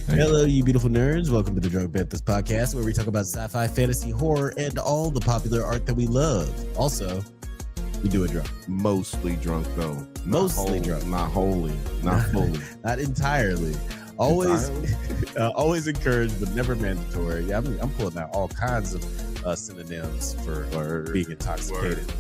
Hello, you beautiful nerds. Welcome to the Drunk Banthas podcast, where we talk about sci-fi, fantasy, horror, and all the popular art that we love. Also, we do it drunk. Mostly drunk, though. Mostly drunk. Not wholly. Not fully. Not entirely. Always encouraged, but never mandatory. Yeah, I'm pulling out all kinds of synonyms for being intoxicated.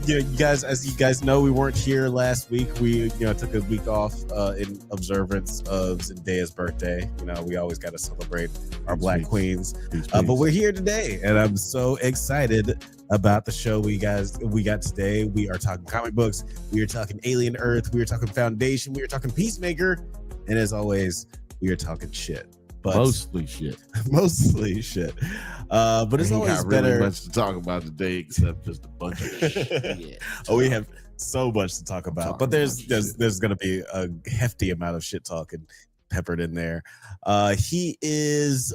You guys, as you guys know, we weren't here last week. We took a week off in observance of Zendaya's birthday. We always got to celebrate our Black queens. But we're here today, and I'm so excited about the show we got today. We are talking comic books. We are talking Alien Earth. We are talking Foundation. We are talking Peacemaker, and as always, we are talking shit. But mostly shit. But it's always better. Really much to talk about today, except just a bunch of shit. We have so much to talk about, but there's going to be a hefty amount of shit talking peppered in there. He is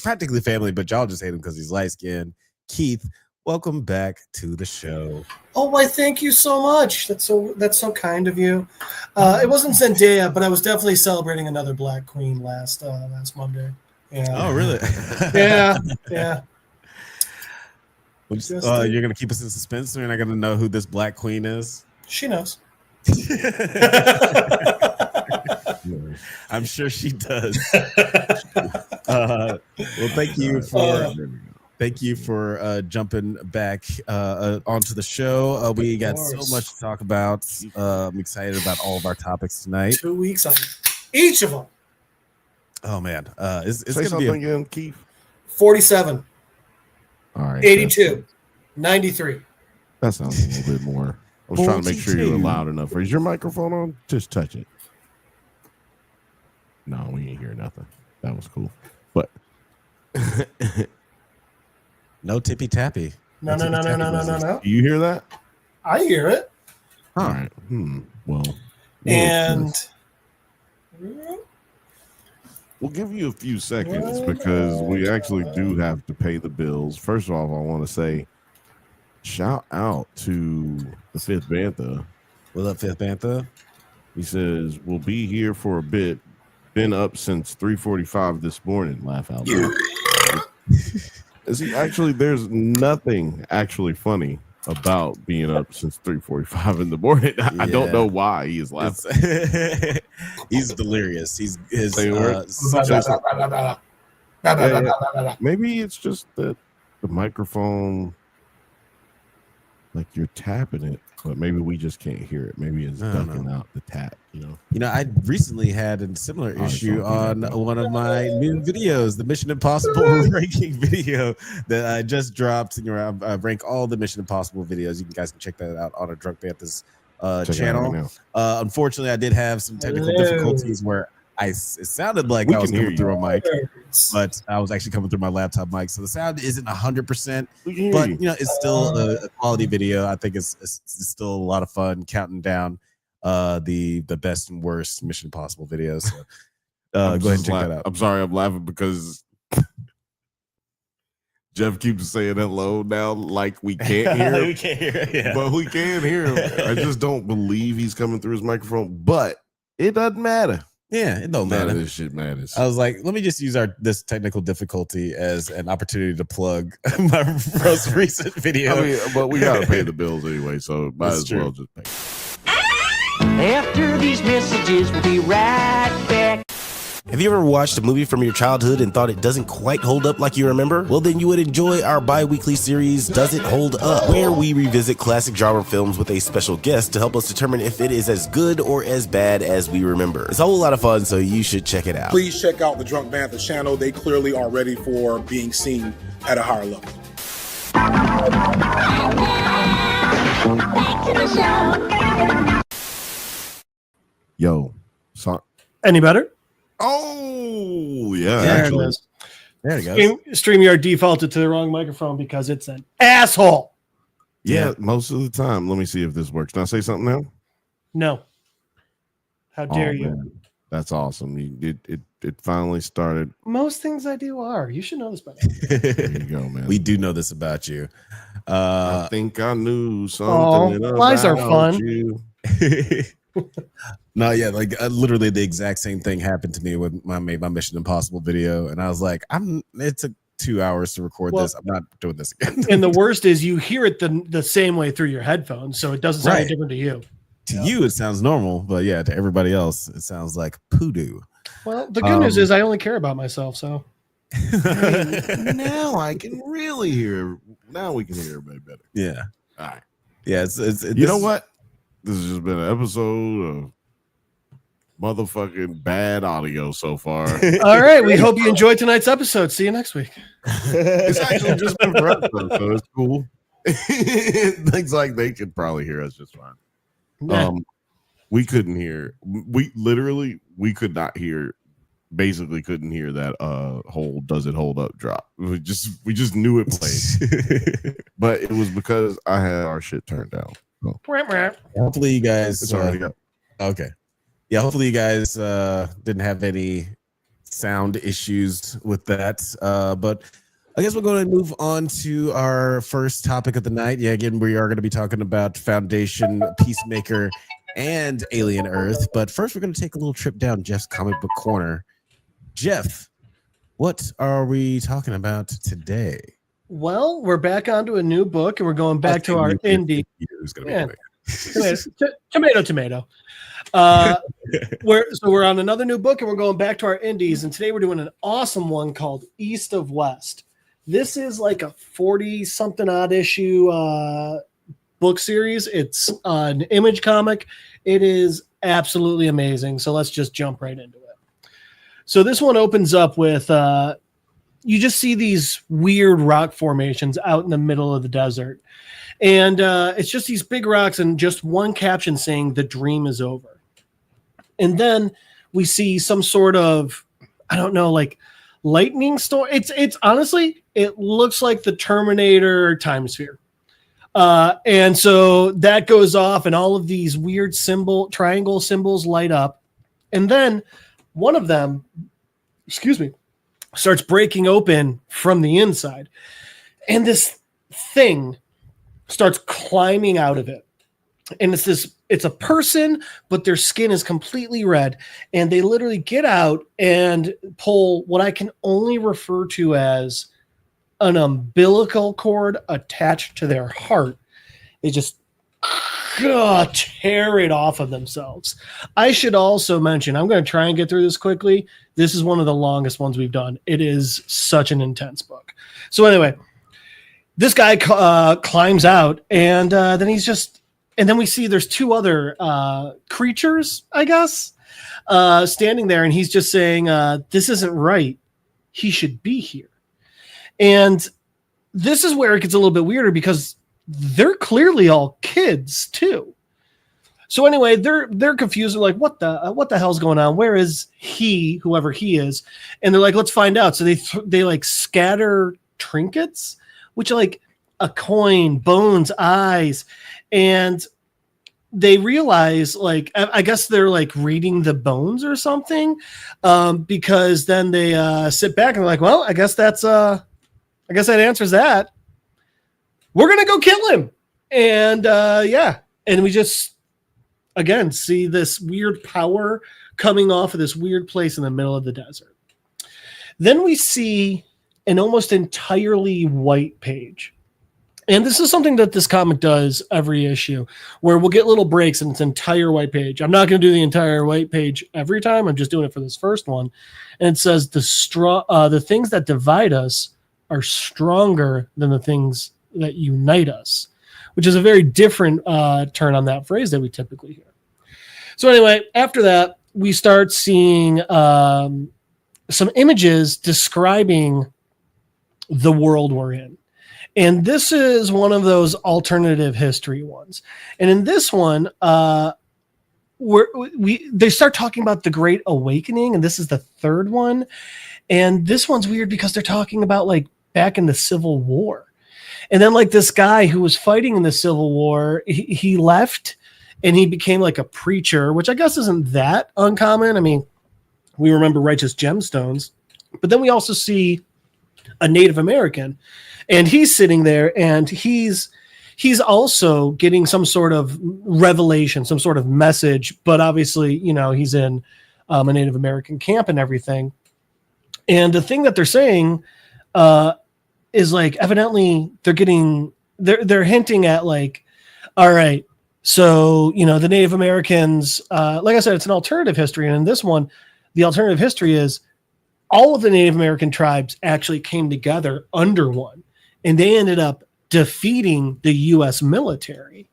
practically family, but y'all just hate him because he's light skinned. Keith, welcome back to the show. Oh, why? Thank you so much. That's so kind of you. It wasn't Zendaya, but I was definitely celebrating another Black queen last Monday. Yeah. Oh, really? Yeah. You're gonna keep us in suspense. We're not gonna know who this Black queen is. She knows. I'm sure she does. Well, thank you for jumping back onto the show. We got so much to talk about. I'm excited about all of our topics tonight. 2 weeks on each of them. Oh man, it's Say gonna be again, Keith. 47. All right. 82. 93. That sounds a little bit more. I was trying to make sure you were loud enough. Is your microphone on? Just touch it. No, we ain't hear nothing. That was cool. But no tippy tappy. No. Do you hear that? I hear it. All right. Well. And we'll give you a few seconds because we actually do have to pay the bills. First of all, I want to say shout out to the Fifth Bantha. What up, Fifth Bantha? He says, we'll be here for a bit. Been up since 3:45 this morning. Laugh out loud. Actually, there's nothing actually funny about being up since 3:45 in the morning. I don't know why he is laughing. He's delirious. Maybe it's just that the microphone, like you're tapping it, but maybe we just can't hear it. Maybe it's ducking out the tap. I recently had a similar issue on one of my new videos, the Mission Impossible ranking video that I just dropped. I rank all the Mission Impossible videos. You guys can check that out on our Drunk Banthas channel. Right, unfortunately, I did have some technical difficulties where it sounded like I was coming through a mic, but I was actually coming through my laptop mic. So the sound isn't 100%, but it's still a quality video. I think it's still a lot of fun counting down the best and worst Mission Impossible videos. So go ahead and check that out. I'm sorry, I'm laughing because Jeff keeps saying hello now like we can't hear him. We can't hear him, yeah. But we can hear him. I just don't believe he's coming through his microphone, but it doesn't matter. Yeah, it don't matter. This shit matters. I was like, let me just use this technical difficulty as an opportunity to plug my most recent video. But we gotta pay the bills anyway, so might as well just pay. After these messages, we'll be right back. Have you ever watched a movie from your childhood and thought it doesn't quite hold up like you remember? Well, then you would enjoy our bi-weekly series, Does It Hold Up? Where we revisit classic genre films with a special guest to help us determine if it is as good or as bad as we remember. It's a whole lot of fun, so you should check it out. Please check out the Drunk Bantha channel. They clearly are ready for being seen at a higher level. Yo, any better? Oh, yeah. There it is. There it goes. StreamYard defaulted to the wrong microphone because it's an asshole. Yeah, most of the time. Let me see if this works. Can I say something now? No. How dare you? Man. That's awesome. It finally started. Most things I do are. You should know this by now. There you go, man. We do know this about you. I think I knew something. Lies are fun. You. No, yeah, like literally the exact same thing happened to me when I made my Mission Impossible video, and I was like, it took 2 hours to record this. I'm not doing this again. And the worst is you hear it the same way through your headphones, so it doesn't sound any different to you. To you, it sounds normal, but yeah, to everybody else, it sounds like poodoo. Well, the good news is I only care about myself, so. Now I can really hear. Now we can hear everybody better. Yeah. All right. Yeah. It's You know what? This has just been an episode of motherfucking bad audio so far. All right. We hope you enjoyed tonight's episode. See you next week. It's actually just been for us, though, so it's cool. It looks like they could probably hear us just fine. Yeah. We couldn't hear. We could not hear. Basically, couldn't hear that whole "does it hold up" drop. We just knew it played, but it was because I had our shit turned down. So. Hopefully, you guys. It's already up. Okay. Yeah. Hopefully, you guys didn't have any sound issues with that. But I guess we're going to move on to our first topic of the night. Yeah. Again, we are going to be talking about Foundation, Peacemaker, and Alien Earth. But first, we're going to take a little trip down Jeff's comic book corner. Jeff, what are we talking about today? Well, we're back onto a new book, and we're going back to our indie. Tomato. We're on another new book, and we're going back to our indies. And today we're doing an awesome one called East of West. This is like a 40-something odd issue book series. It's an Image comic. It is absolutely amazing. So let's just jump right into it. So this one opens up with you just see these weird rock formations out in the middle of the desert. And it's just these big rocks and just one caption saying the dream is over. And then we see some sort of, I don't know, like lightning storm. It's honestly, it looks like the Terminator time sphere. And so that goes off and all of these weird triangle symbols light up. And then one of them, starts breaking open from the inside. And this thing starts climbing out of it. And it's a person, but their skin is completely red. And they literally get out and pull what I can only refer to as an umbilical cord attached to their heart. They just tear it off of themselves. I should also mention, I'm going to try and get through this quickly. This is one of the longest ones we've done. It is such an intense book. So anyway, this guy climbs out, and then we see there's two other creatures, I guess, standing there, and he's just saying, this isn't right. He should be here. And this is where it gets a little bit weirder because they're clearly all kids too. So anyway, they're confused. They're like, what the hell's going on? Where is he, whoever he is? And they're like, let's find out. So they like scatter trinkets, which are like a coin, bones, eyes. And they realize, like, I guess they're like reading the bones or something, because then they sit back and they're like, well, I guess that answers that. We're going to go kill him. And and we just, again, see this weird power coming off of this weird place in the middle of the desert. Then we see an almost entirely white page. And this is something that this comic does every issue, where we'll get little breaks and it's an entire white page. I'm not going to do the entire white page every time. I'm just doing it for this first one. And it says the things that divide us are stronger than the things that unite us, which is a very different turn on that phrase that we typically hear. So anyway, after that, we start seeing some images describing the world we're in. And this is one of those alternative history ones. And in this one, they start talking about the Great Awakening, and this is the third one. And this one's weird because they're talking about like back in the Civil War. And then like this guy who was fighting in the Civil War, he left and he became like a preacher, which I guess isn't that uncommon. I mean, we remember Righteous Gemstones, but then we also see a Native American, and he's sitting there and he's he's also getting some sort of revelation, some sort of message. But obviously, he's in a Native American camp and everything. And the thing that they're saying is like, evidently they're hinting at like, all right, so, the Native Americans, like I said, it's an alternative history. And in this one, the alternative history is all of the Native American tribes actually came together under one, and they ended up defeating the U.S. military.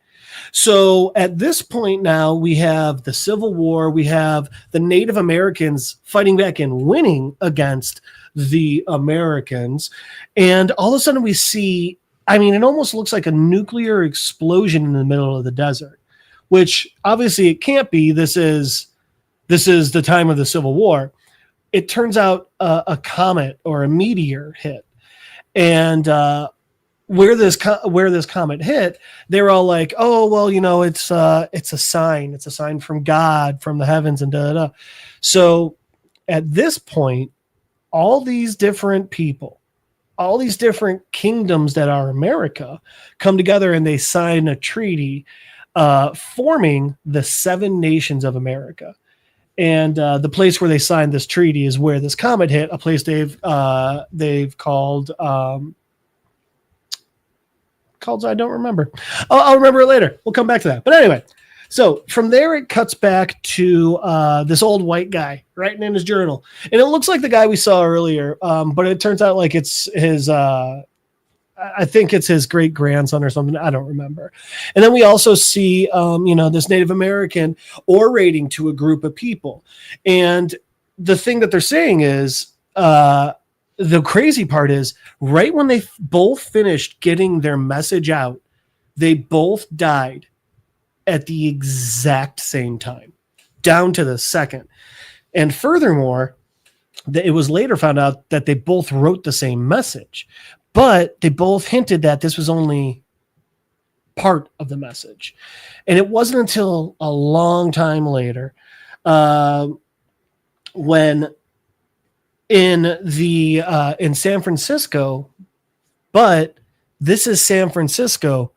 So at this point now, we have the Civil War, we have the Native Americans fighting back and winning against the Americans. And all of a sudden we see, it almost looks like a nuclear explosion in the middle of the desert, which obviously it can't be. This is the time of the Civil War. It turns out a comet or a meteor hit. And where this comet hit, they're all like, oh, well, it's a sign. It's a sign from God, from the heavens, and da-da-da. So at this point, all these different people, all these different kingdoms that are America come together and they sign a treaty forming the 7 nations of America. And the place where they signed this treaty is where this comet hit, a place they've called I don't remember. I'll remember it later. We'll come back to that. But anyway, so from there it cuts back to this old white guy writing in his journal, and it looks like the guy we saw earlier, but it turns out like it's his. I think it's his great grandson or something. I don't remember. And then we also see, this Native American orating to a group of people, and the thing that they're saying is. The crazy part is right when they both finished getting their message out, they both died at the exact same time, down to the second. And furthermore, it was later found out that they both wrote the same message, but they both hinted that this was only part of the message. And it wasn't until a long time later when in San Francisco, but this is San Francisco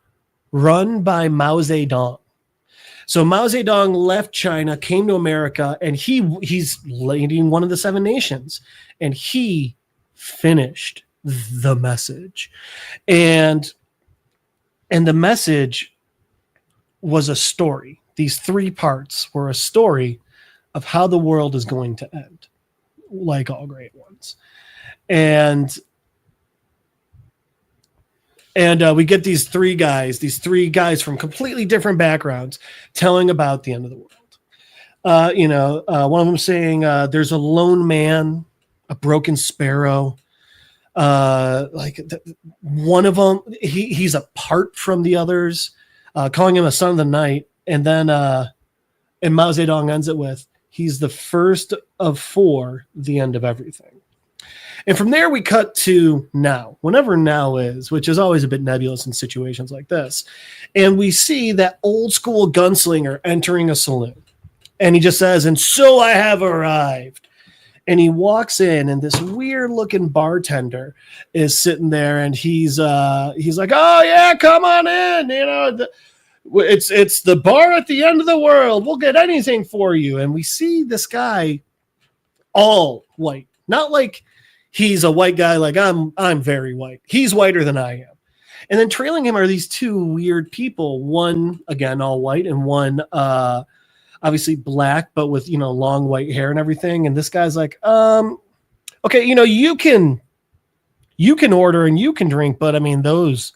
run by Mao Zedong. So Mao Zedong left China, came to America, and he's leading one of the 7 nations, and he finished the message. And the message was a story. These 3 parts were a story of how the world is going to end. Like all great ones. And we get these three guys from completely different backgrounds telling about the end of the world. One of them saying there's a lone man, a broken sparrow. One of them, he's apart from the others, calling him a son of the night. And then and Mao Zedong ends it with, he's the first of 4, the end of everything. And from there, we cut to now, whenever now is, which is always a bit nebulous in situations like this. And we see that old school gunslinger entering a saloon. And he just says, and so I have arrived. And he walks in, and this weird looking bartender is sitting there, and he's like, oh yeah, come on in. It's the bar at the end of the world. We'll get anything for you. And we see this guy all white, not like he's a white guy. Like I'm very white. He's whiter than I am. And then trailing him are these 2 weird people. One again, all white, and one, obviously black, but with, long white hair and everything. And this guy's like, okay, you can order and you can drink, but those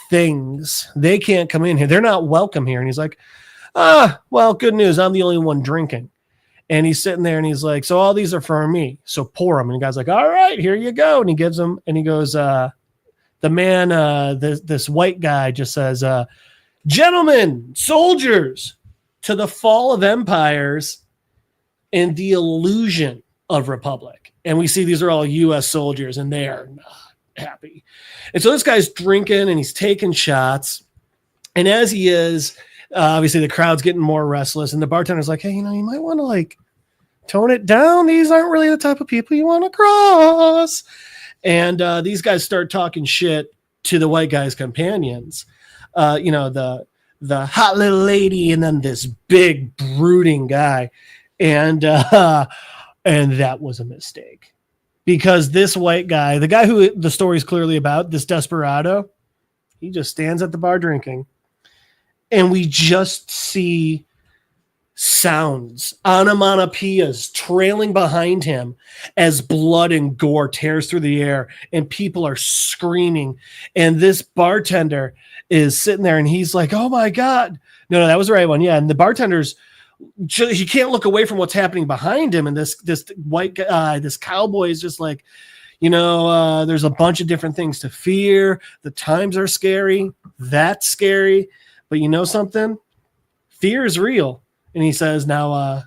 things, they can't come in here. They're not welcome here. And he's like, well, good news. I'm the only one drinking. And he's sitting there and he's like, so all these are for me. So pour them. And the guy's like, all right, here you go. And he gives them, and he goes, the man, this white guy just says, gentlemen, soldiers, to the fall of empires and the illusion of republic. And we see these are all U.S. soldiers, and they are not happy. And so this guy's drinking and he's taking shots. And as he is, obviously the crowd's getting more restless. And the bartender's like, hey, you might want to tone it down. These aren't really the type of people you want to cross. And these guys start talking shit to the white guy's companions. the hot little lady, and then this big brooding guy, and that was a mistake, because this white guy, the guy who the story is clearly about, this desperado, he just stands at the bar drinking, and we just see sounds, onomatopoeias trailing behind him as blood and gore tears through the air and people are screaming. And this bartender is sitting there and he's like, oh my God. No, that was the right one. Yeah. And the bartender's, he can't look away from what's happening behind him. And this white guy, this cowboy is just like, there's a bunch of different things to fear. The times are scary. That's scary. But you know something? Fear is real. And he says, now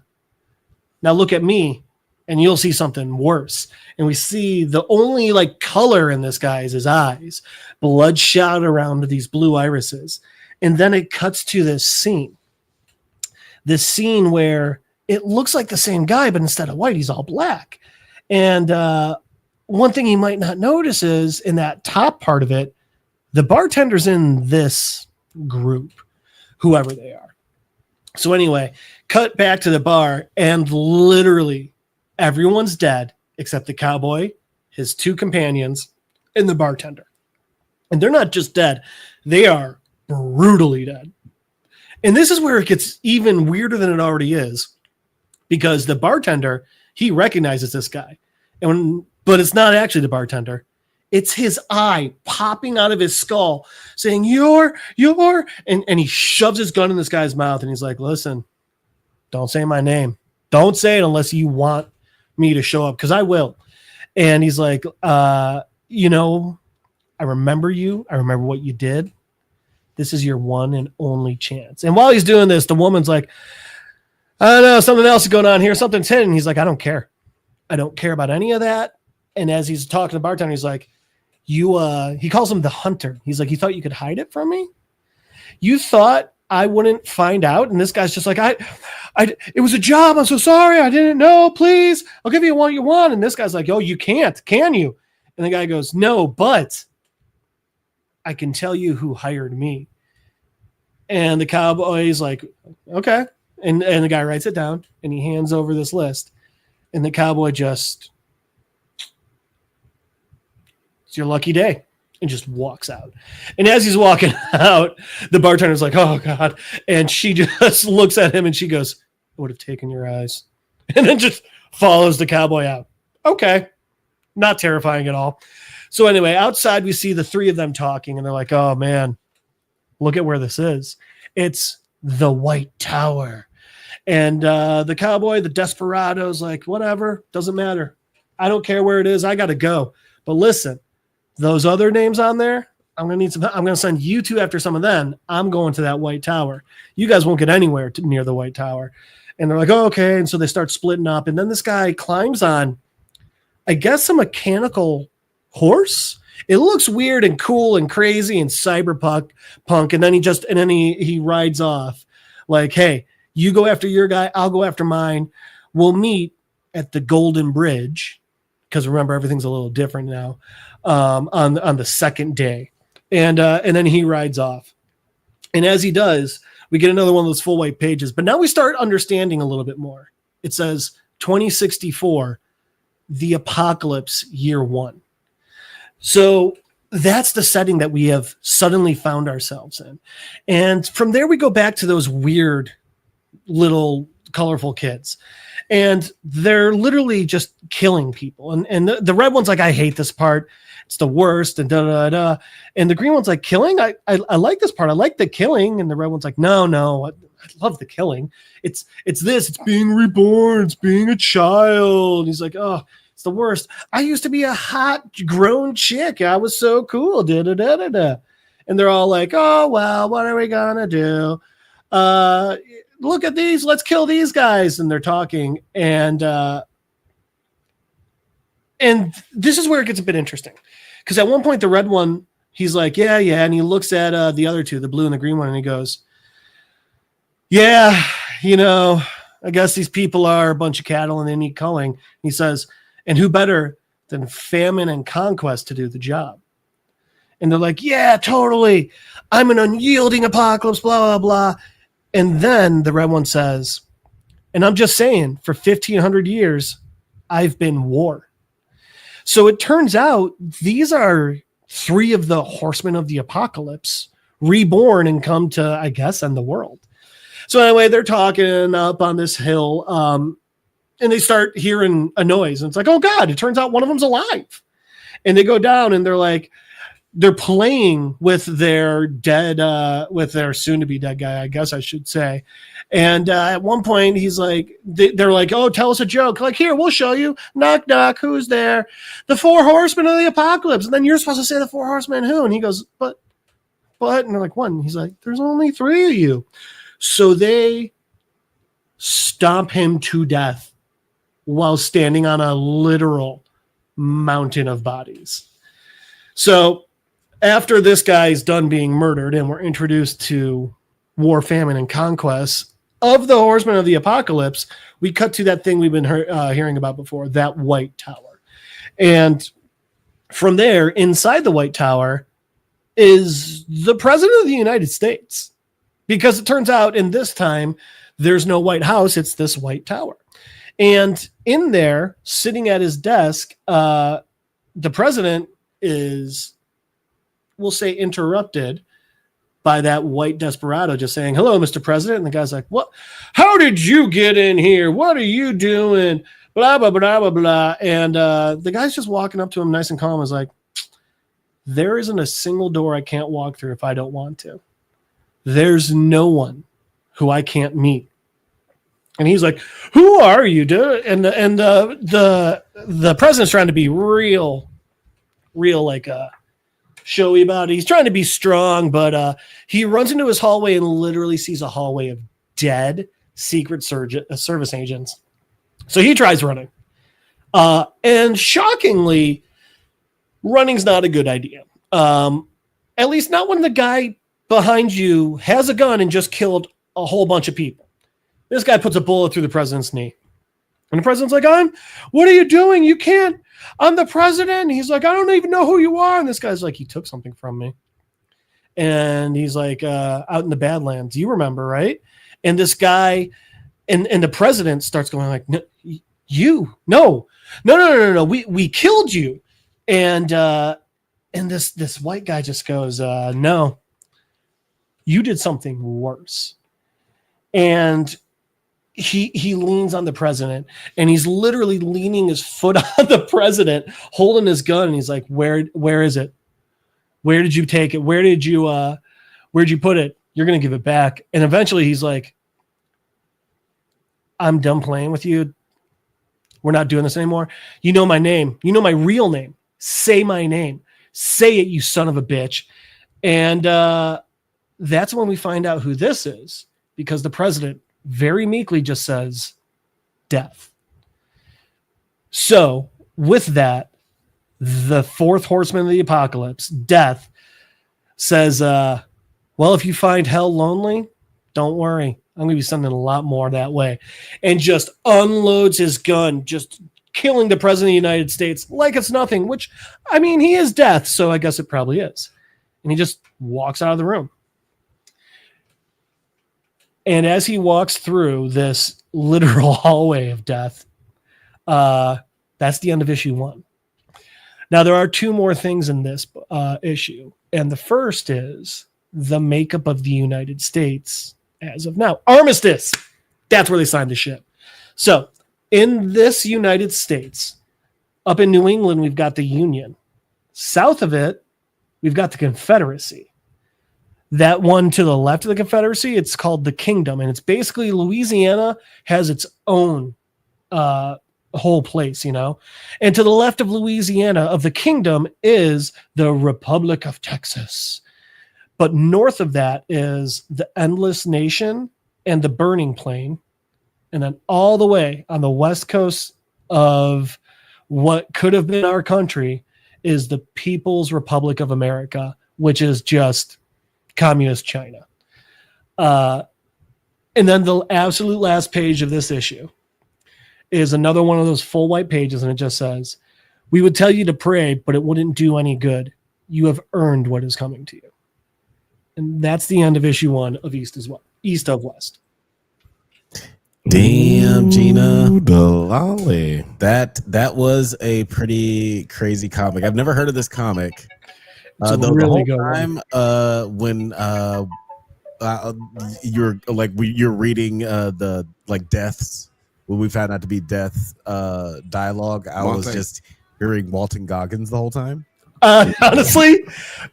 look at me and you'll see something worse. And we see the only like color in this guy is his eyes, bloodshot around these blue irises. And then it cuts to this scene where it looks like the same guy, but instead of white, he's all black. And one thing you might not notice is in that top part of it, the bartender's in this group, whoever they are. So anyway, cut back to the bar, and literally everyone's dead except the cowboy, his two companions, and the bartender. And they're not just dead, they are brutally dead. And this is where it gets even weirder than it already is, because the bartender, he recognizes this guy. But it's not actually the bartender. It's his eye popping out of his skull saying, you're, and he shoves his gun in this guy's mouth. And he's like, listen, don't say my name. Don't say it unless you want me to show up, because I will. And he's like, I remember you. I remember what you did. This is your one and only chance. And while he's doing this, the woman's like, I don't know, something else is going on here. Something's hidden. He's like, I don't care. I don't care about any of that. And as he's talking to the bartender, he's like, he calls him the hunter. He's like, you thought you could hide it from me? You thought I wouldn't find out? And this guy's just like, it was a job. I'm so sorry. I didn't know. Please, I'll give you what you want. And this guy's like, oh, you can't, can you? And the guy goes, no, but I can tell you who hired me. And the cowboy's like, okay. And the guy writes it down and he hands over this list. And the cowboy just, it's your lucky day, and just walks out. And as he's walking out, the bartender's like, oh God. And she just looks at him and she goes, I would have taken your eyes. And then just follows the cowboy out. Okay. Not terrifying at all. So anyway, outside we see the three of them talking, and they're like, oh man, look at where this is. It's the White Tower. And the cowboy, the desperado's like, whatever, doesn't matter. I don't care where it is. I got to go. But listen, those other names on there, I'm going to send you two after some of them. I'm going to that White Tower. You guys won't get anywhere near the White Tower. And they're like, oh, okay. And so they start splitting up. And then this guy climbs on, I guess, a mechanical horse. It looks weird and cool and crazy and cyberpunk. And then he rides off like, hey, you go after your guy. I'll go after mine. We'll meet at the Golden Bridge, because remember, everything's a little different now, on the second day. And then he rides off. And as he does, we get another one of those full white pages. But now we start understanding a little bit more. It says 2064, the apocalypse, year one. So that's the setting that we have suddenly found ourselves in. And from there, we go back to those weird little colorful kids. And they're literally just killing people. And the red one's like, I hate this part. It's the worst. And da-da-da. And the green one's like, killing? I like this part. I like the killing. And the red one's like, no, I love the killing. It's this. It's being reborn. It's being a child. He's like, oh, it's the worst. I used to be a hot, grown chick. I was so cool. Da-da-da-da-da. And they're all like, oh, well, what are we going to do? Look at these. Let's kill these guys. And they're talking. And this is where it gets a bit interesting. Because at one point, the red one, he's like, yeah. And he looks at the other two, the blue and the green one, and he goes, yeah, I guess these people are a bunch of cattle and they need culling. He says, and who better than famine and conquest to do the job? And they're like, yeah, totally. I'm an unyielding apocalypse, blah, blah, blah. And then the red one says, and I'm just saying, for 1,500 years, I've been war. So it turns out these are 3 of the horsemen of the apocalypse reborn and come to, I guess, end the world. So anyway, they're talking up on this hill, and they start hearing a noise. And it's like, oh, God, it turns out one of them's alive. And they go down and they're like, they're playing with their dead, with their soon-to-be dead guy, I guess I should say. And at one point, he's like, they're like, oh, tell us a joke. Like, here, we'll show you. Knock, knock, who's there? The 4 horsemen of the apocalypse. And then you're supposed to say the 4 horsemen who? And he goes, but, and they're like, what? And he's like, there's only 3 of you. So they stomp him to death while standing on a literal mountain of bodies. So after this guy's done being murdered and we're introduced to war, famine, and conquest of the horsemen of the apocalypse, we cut to that thing we've been hearing about before, that White Tower. And from there, inside the White Tower is the President of the United States. Because it turns out in this time, there's no White House, it's this White Tower. And in there, sitting at his desk, the president is, we'll say, interrupted by that white desperado just saying, hello, Mr. President. And the guy's like, what? How did you get in here? What are you doing? Blah, blah, blah, blah, blah. And the guy's just walking up to him nice and calm. Is like, there isn't a single door I can't walk through if I don't want to. There's no one who I can't meet. And he's like, who are you, dude? And the president's trying to be real like showy about it. He's trying to be strong, but he runs into his hallway and literally sees a hallway of dead Secret Service agents. So he tries running. And shockingly, running's not a good idea. At least not when the guy behind you has a gun and just killed a whole bunch of people. This guy puts a bullet through the president's knee. And the president's like, what are you doing? You can't. I'm the president. And he's like, I don't even know who you are. And this guy's like, he took something from me. And he's like, out in the Badlands. You remember, right? And this guy, and the president starts going like, no. We killed you. And this white guy just goes, no, you did something worse. And he leans on the president, and he's literally leaning his foot on the president, holding his gun. And he's like, where is it? Where did you take it? Where'd you put it? You're going to give it back. And eventually he's like, I'm done playing with you. We're not doing this anymore. You know my name. You know my real name. Say my name. Say it, you son of a bitch. And that's when we find out who this is, because the president very meekly just says death. So with that, the 4th horseman of the apocalypse, death, says, well, if you find hell lonely, don't worry. I'm going to be sending a lot more that way. And just unloads his gun, just killing the president of the United States like it's nothing, which, I mean, he is death, so I guess it probably is. And he just walks out of the room. And as he walks through this literal hallway of death, that's the end of issue 1. Now, there are 2 more things in this issue. And the first is the makeup of the United States as of now. Armistice! That's where they signed the ship. So, in this United States, up in New England, we've got the Union. South of it, we've got the Confederacy. That one to the left of the Confederacy, it's called the Kingdom. And it's basically Louisiana has its own whole place, you know. And to the left of Louisiana, of the Kingdom, is the Republic of Texas. But north of that is the Endless Nation and the Burning Plain. And then all the way on the west coast of what could have been our country is the People's Republic of America, which is just communist China. And then the absolute last page of this issue is another one of those full white pages, and it just says, we would tell you to pray, but it wouldn't do any good. you have earned what is coming to you. And that's the end of issue 1 of East of West. Damn, Gina. Delali. That was a pretty crazy comic. I've never heard of this comic. It's a The really whole good one. time when you're reading the like deaths when we found out to be death dialogue, I was just hearing Walton Goggins the whole time. Honestly,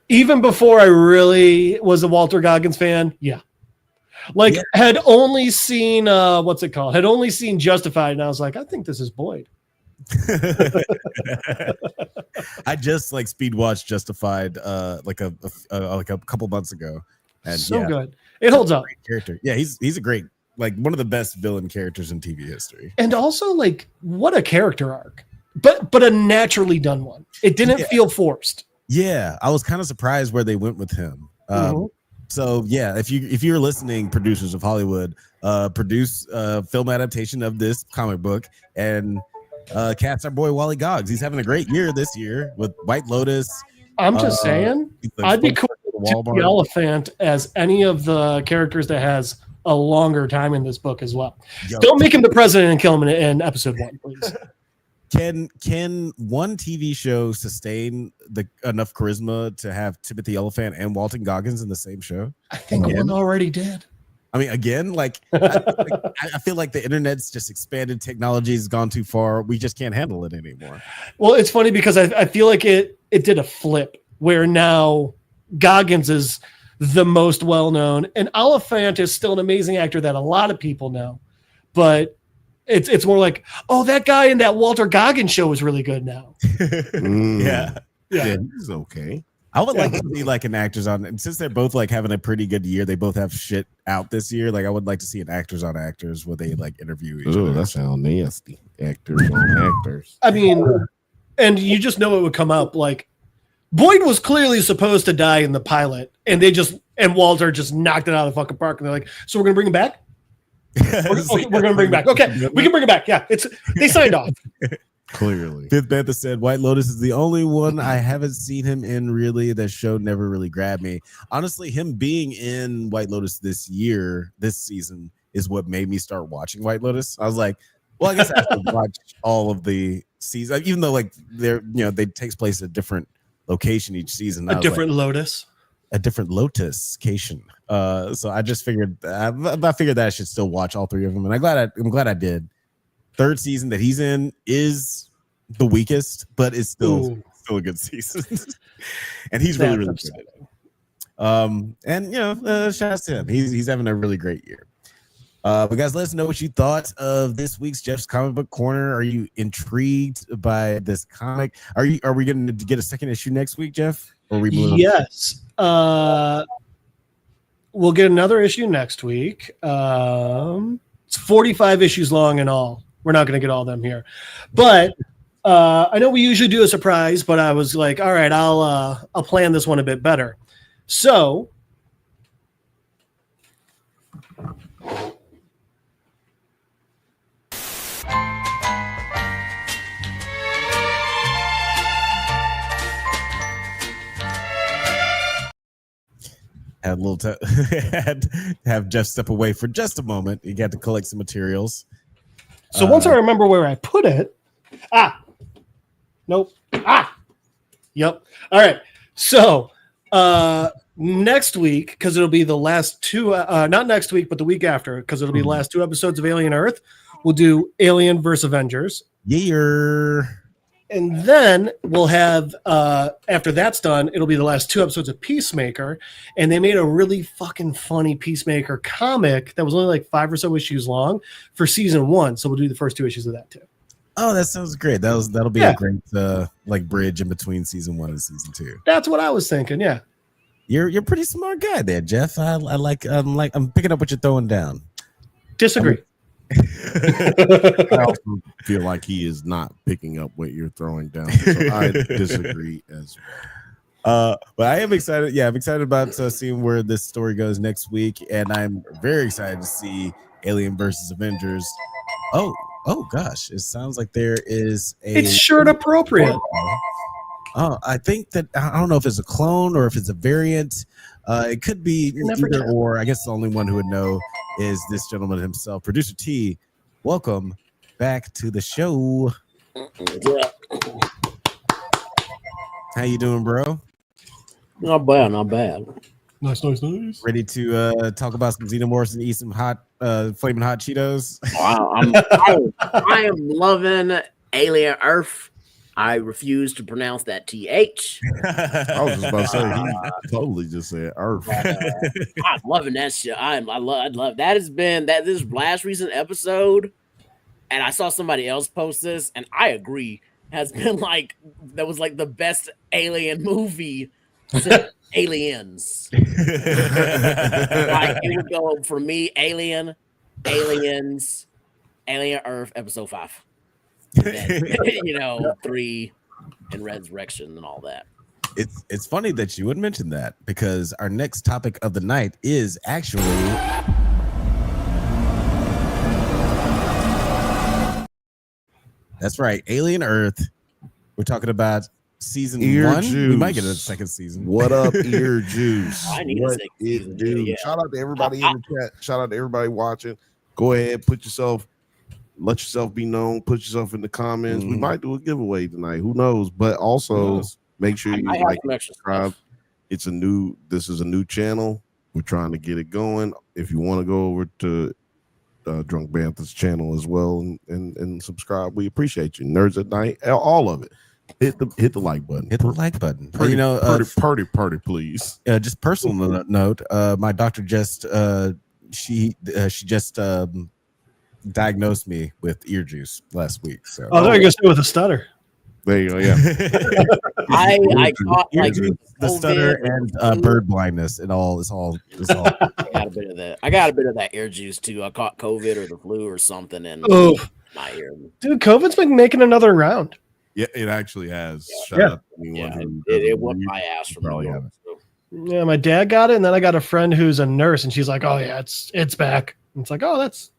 even before I really was a Walter Goggins fan, had only seen what's it called? Had only seen Justified, and I was like, I think this is Boyd. I just like speed watched Justified like a couple months ago, and so good. It holds up. Character, yeah, he's a great, like one of the best villain characters in TV history, and also like what a character arc, but a naturally done one. It didn't feel forced. Yeah, I was kind of surprised where they went with him. So yeah, if you're listening, producers of Hollywood, produce a film adaptation of this comic book and cast our boy Wally Goggs. He's having a great year this year with White Lotus. I'm just saying, I'd be cool to the Elephant as any of the characters that has a longer time in this book as well. Don't make him the president and kill him in episode 1, please. Can one TV show sustain enough charisma to have Timothy Elephant and Walton Goggins in the same show? I think one already did. I mean, again, like I feel like the internet's just expanded. Technology has gone too far. We just can't handle it anymore. Well, it's funny because I feel like it did a flip where now Goggins is the most well-known, and Oliphant is still an amazing actor that a lot of people know, but it's more like, oh, that guy in that Walter Goggins show is really good now. Yeah, he's okay. I would like to see like an actors on, and since they're both like having a pretty good year, they both have shit out this year. Like I would like to see an actors on actors where they like interview each other. That sounds nasty. Actors on actors. I mean, and you just know it would come up. Like Boyd was clearly supposed to die in the pilot, and Walter just knocked it out of the fucking park. And they're like, so we're gonna bring him back. We're gonna bring him back. Okay, we can bring him back. Yeah, they signed off. Clearly. Fifth Bantha said White Lotus is the only one I haven't seen him in. Really, that show never really grabbed me. Honestly, him being in White Lotus this season is what made me start watching White Lotus. I was like, well, I guess I have to watch all of the seasons, even though like they takes place at a different location each season. A different Lotus. A different location. So I just figured I figured that I should still watch all 3 of them, and I'm glad I did. Third season that he's in is the weakest, but it's still a good season. And he's really good. And shout out to him. He's having a really great year. But guys, let us know what you thought of this week's Jeff's Comic Book Corner. Are you intrigued by this comic? Are we going to get a second issue next week, Jeff? Or are we moving Yes. We'll get another issue next week. It's 45 issues long in all. We're not going to get all of them here, but I know we usually do a surprise, but I was like, all right, I'll plan this one a bit better. So had a little had to have Jeff step away for just a moment. He had to collect some materials. So once I remember where I put it, nope. Yep. All right. So next week, because it'll be the last 2, not next week, but the week after, because it'll be the last 2 episodes of Alien Earth, we'll do Alien vs. Avengers. Yeah. And then we'll have, after that's done, it'll be the last 2 episodes of Peacemaker. And they made a really fucking funny Peacemaker comic that was only like 5 or so issues long for season 1. So we'll do the first 2 issues of that too. Oh, that sounds great. That'll be a great like bridge in between season 1 and season 2. That's what I was thinking. Yeah. You're a pretty smart guy there, Jeff. I'm picking up what you're throwing down. Disagree. I also feel like he is not picking up what you're throwing down, so I disagree as well. But I am excited. Yeah, I'm excited about seeing where this story goes next week, and I'm very excited to see Alien versus Avengers. Oh gosh, it sounds like there is a. It's shirt appropriate. Oh, I think that I don't know if it's a clone or if it's a variant. It could be never either can. or. I guess the only one who would know is this gentleman himself. Producer T, welcome back to the show. Yeah. How you doing, bro? Not bad, not bad. Nice. Ready to talk about some Xenomorphs and eat some hot, flaming hot Cheetos? Wow, I am loving Alien Earth. I refuse to pronounce that TH. I was just about to say he totally just said Earth. I'm loving that shit. I love that has been that this last recent episode, and I saw somebody else post this, and I agree, has been like that was like the best alien movie since Aliens. Like it would go for me, Aliens, Alien Earth, episode 5. Then, 3 and Resurrection and all that. It's funny that you would mention that because our next topic of the night is actually that's right, Alien Earth. We're talking about season Ear 1. juice. We might get a second season. What up, ear juice? I need a What second it season, do? yeah. Shout out to everybody in the chat. Shout out to everybody watching. Go ahead, let yourself be known. Put yourself in the comments. We might do a giveaway tonight. Who knows? But also make sure you like, subscribe. This is a new channel. We're trying to get it going. If you want to go over to Drunk Bantha's channel as well and subscribe, we appreciate you. Nerds at Night, all of it. Hit the like button. Hit the like button. Party, party, please. Just personal note. My doctor just she just diagnosed me with ear juice last week. So Oh, there you go. Say with a stutter. There you go. Yeah. I caught like the stutter and bird blindness. It's all. I got a bit of that. I got a bit of that ear juice too. I caught COVID or the flu or something, and my ear. Dude, COVID's been making another round. Yeah, it actually has. Yeah. Shout out to anyone It whooped my ass from probably the haven't. Yeah, my dad got it, and then I got a friend who's a nurse, and she's like, "Oh yeah, it's back." And it's like, "Oh, that's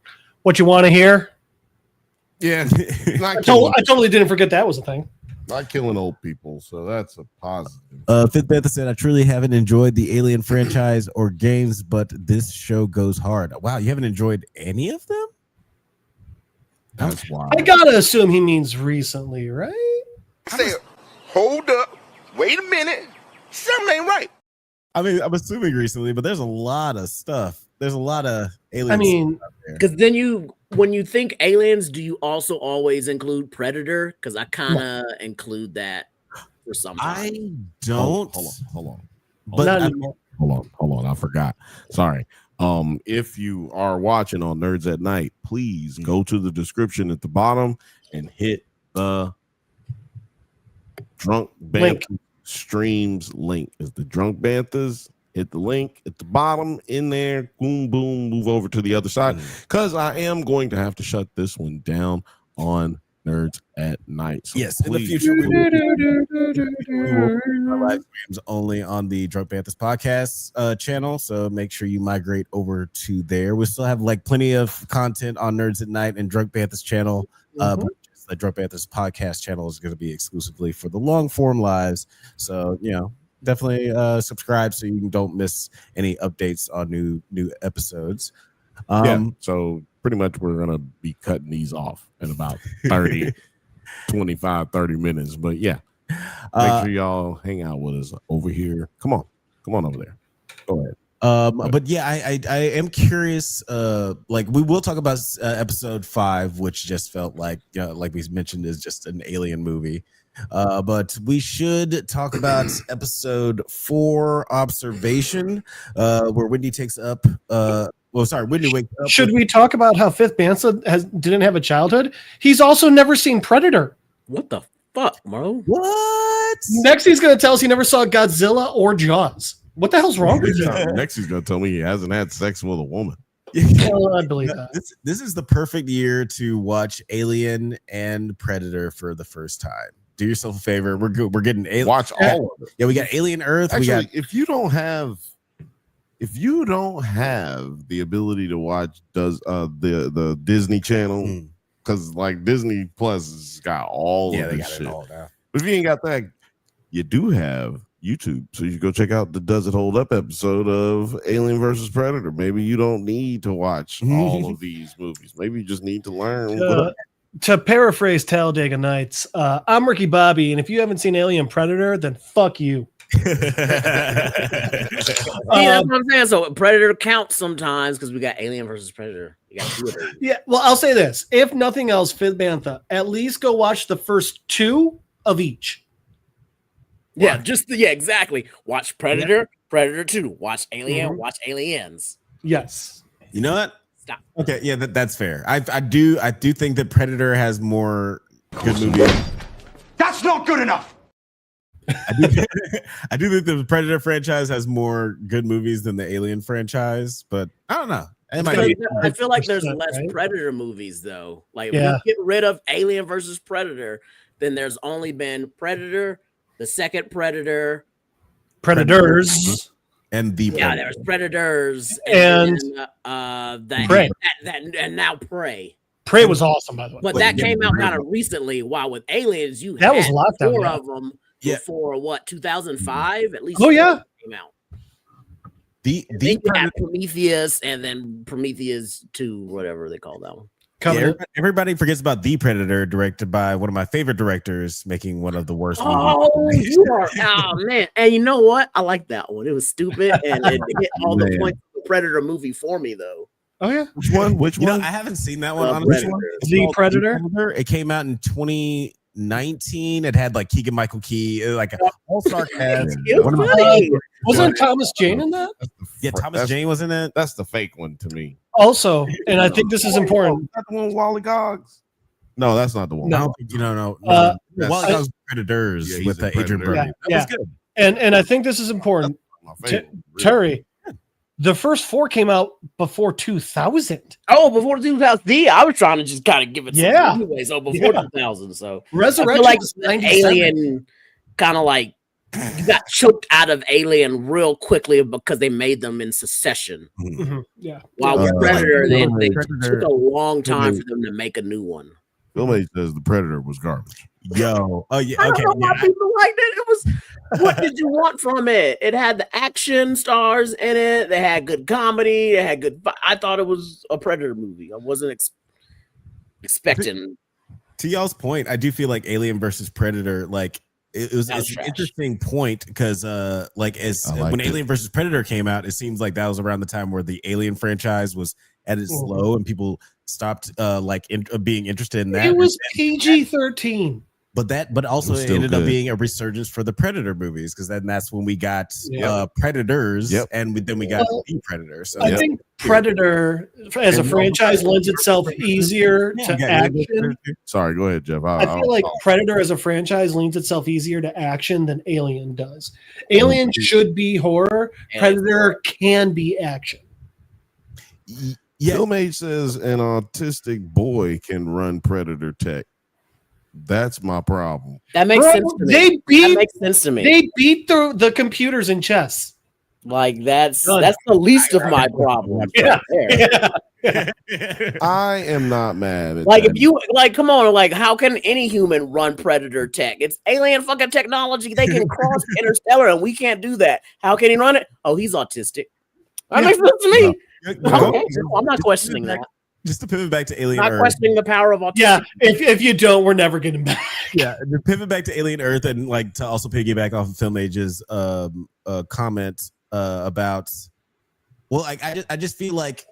what you want to hear." Yeah, I totally didn't forget that was a thing. not killing old people, so that's a positive. Fifth Bantha said, "I truly haven't enjoyed the Alien franchise or games, but this show goes hard." Wow, you haven't enjoyed any of them? That's wild. I gotta assume he means recently, right? Say, hold up, wait a minute, something ain't right. I mean, I'm assuming recently, but there's a lot of stuff. There's a lot of aliens. I mean, because then when you think aliens, do you also always include Predator? Because I kind of include that for some time. I don't. Hold on. But Hold on. I forgot. Sorry. If you are watching on Nerds at Night, please go to the description at the bottom and hit the Drunk Bantha streams link. Is the Drunk Banthas? Hit the link at the bottom in there. Boom, boom. Move over to the other side because I am going to have to shut this one down on Nerds at Night. So yes, in the future we will our live streams only on the Drunk Banthas podcast channel. So make sure you migrate over to there. We still have like plenty of content on Nerds at Night and Drunk Banthas channel. But just the Drunk Banthas podcast channel is going to be exclusively for the long form lives. So definitely subscribe so you don't miss any updates on new episodes. So pretty much we're gonna be cutting these off in about 30 minutes, but make sure y'all hang out with us over here. Come on over there. Go ahead. But yeah, I am curious. Like we will talk about episode 5, which just felt like like we mentioned is just an alien movie. But we should talk about episode 4, Observation, where Wendy takes up. Wendy wakes up. Should we talk about how Fifth Bantha didn't have a childhood? He's also never seen Predator. What the fuck, bro? What? Next, he's going to tell us he never saw Godzilla or Jaws. What the hell's wrong with you? Next, he's gonna tell me he hasn't had sex with a woman. Well, I believe that. This is the perfect year to watch Alien and Predator for the first time. Do yourself a favor. We're good. We're getting Alien. Watch all of it. Yeah, we got Alien Earth. Actually, if you don't have the ability to watch the Disney Channel, because like Disney Plus has got all of this shit. It all now. But if you ain't got that, you do have YouTube, so you go check out the Does It Hold Up episode of Alien versus Predator. Maybe you don't need to watch all of these movies. Maybe you just need to learn. To paraphrase Talladega Nights, I'm Ricky Bobby, and if you haven't seen Alien Predator, then fuck you. That's what I'm saying. So Predator counts sometimes because we got Alien versus Predator. You got two of those. Yeah, well, I'll say this: if nothing else, Fifth Bantha, at least go watch the first 2 of each. Yeah, exactly. Watch Predator, Predator 2. Watch Alien, watch Aliens. Yes. You know what? Stop. Okay, yeah, that's fair. I do think that Predator has more good movies. That's not good enough. I do think the Predator franchise has more good movies than the Alien franchise, but I don't know. I feel like there's less right? Predator movies though. Like if we get rid of Alien versus Predator, then there's only been Predator, the second Predators, and the there's Predators and Prey. And now Prey. Prey was awesome, by the way. But that came out kind of recently. While with Aliens, you that had was lockdown, 4 of them before 2005 at least. Oh yeah, came out. The had Prometheus and then Prometheus 2, whatever they call that one. Everybody forgets about The Predator, directed by one of my favorite directors, making one of the worst movies. Oh man! And you know what? I like that one. It was stupid and it hit all the points of the Predator movie for me, though. Oh yeah, which one? I haven't seen that one. The Predator. It came out in 2019. It had like Keegan Michael Key, like an all-star cast. Wasn't Thomas Jane in that? Yeah, Thomas Jane was in it. That's the fake one to me. Also, and I think this is important. That's the one with Wally Goggs. No, that's not the one. No. Wally Goggs Predators with Adrian Brody. That was good. And I think this is important. Terry, the first 4 came out before 2000. Oh, before 2000. I was trying to just kind of give it some anyway. So before 2000. So Resurrection, I feel like Alien kind of like you got choked out of Alien real quickly because they made them in succession. Mm-hmm. Yeah. While with Predator, they took a long time for them to make a new one. Film Age says the Predator was garbage. Yo, oh yeah, I don't know why people liked it. It was what did you want from it? It had the action stars in it. They had good comedy. They had good. I thought it was a Predator movie. I wasn't expecting. To y'all's point, I do feel like Alien versus Predator, like it's an interesting point because when Alien versus Predator came out, it seems like that was around the time where the Alien franchise was at its low and people stopped being interested in that. It was PG-13. But also it ended up being a resurgence for the Predator movies because then that's when we got Predators and then we got the Predator. So I think Predator as a franchise lends itself easier to action. Sorry, go ahead, Jeff. I feel like Predator as a franchise leans itself easier to action than Alien does. Alien should be horror. Predator can be action. Yeah. Film Age says an autistic boy can run Predator tech. That's my problem. That makes sense to me. That makes sense to me. They beat the computers in chess. Like that's the least of my problems. Yeah. I am not mad at if you come on, how can any human run Predator tech? It's alien fucking technology. They can cross interstellar and we can't do that. How can he run it? Oh, he's autistic. That makes sense to me. Okay, I'm not questioning that. Just to pivot back to Alien Earth. Not questioning the power of autism. Yeah, if you don't, we're never getting back. Yeah, to pivot back to Alien Earth and to also piggyback off of Film Age's comment about. Well, I just feel like.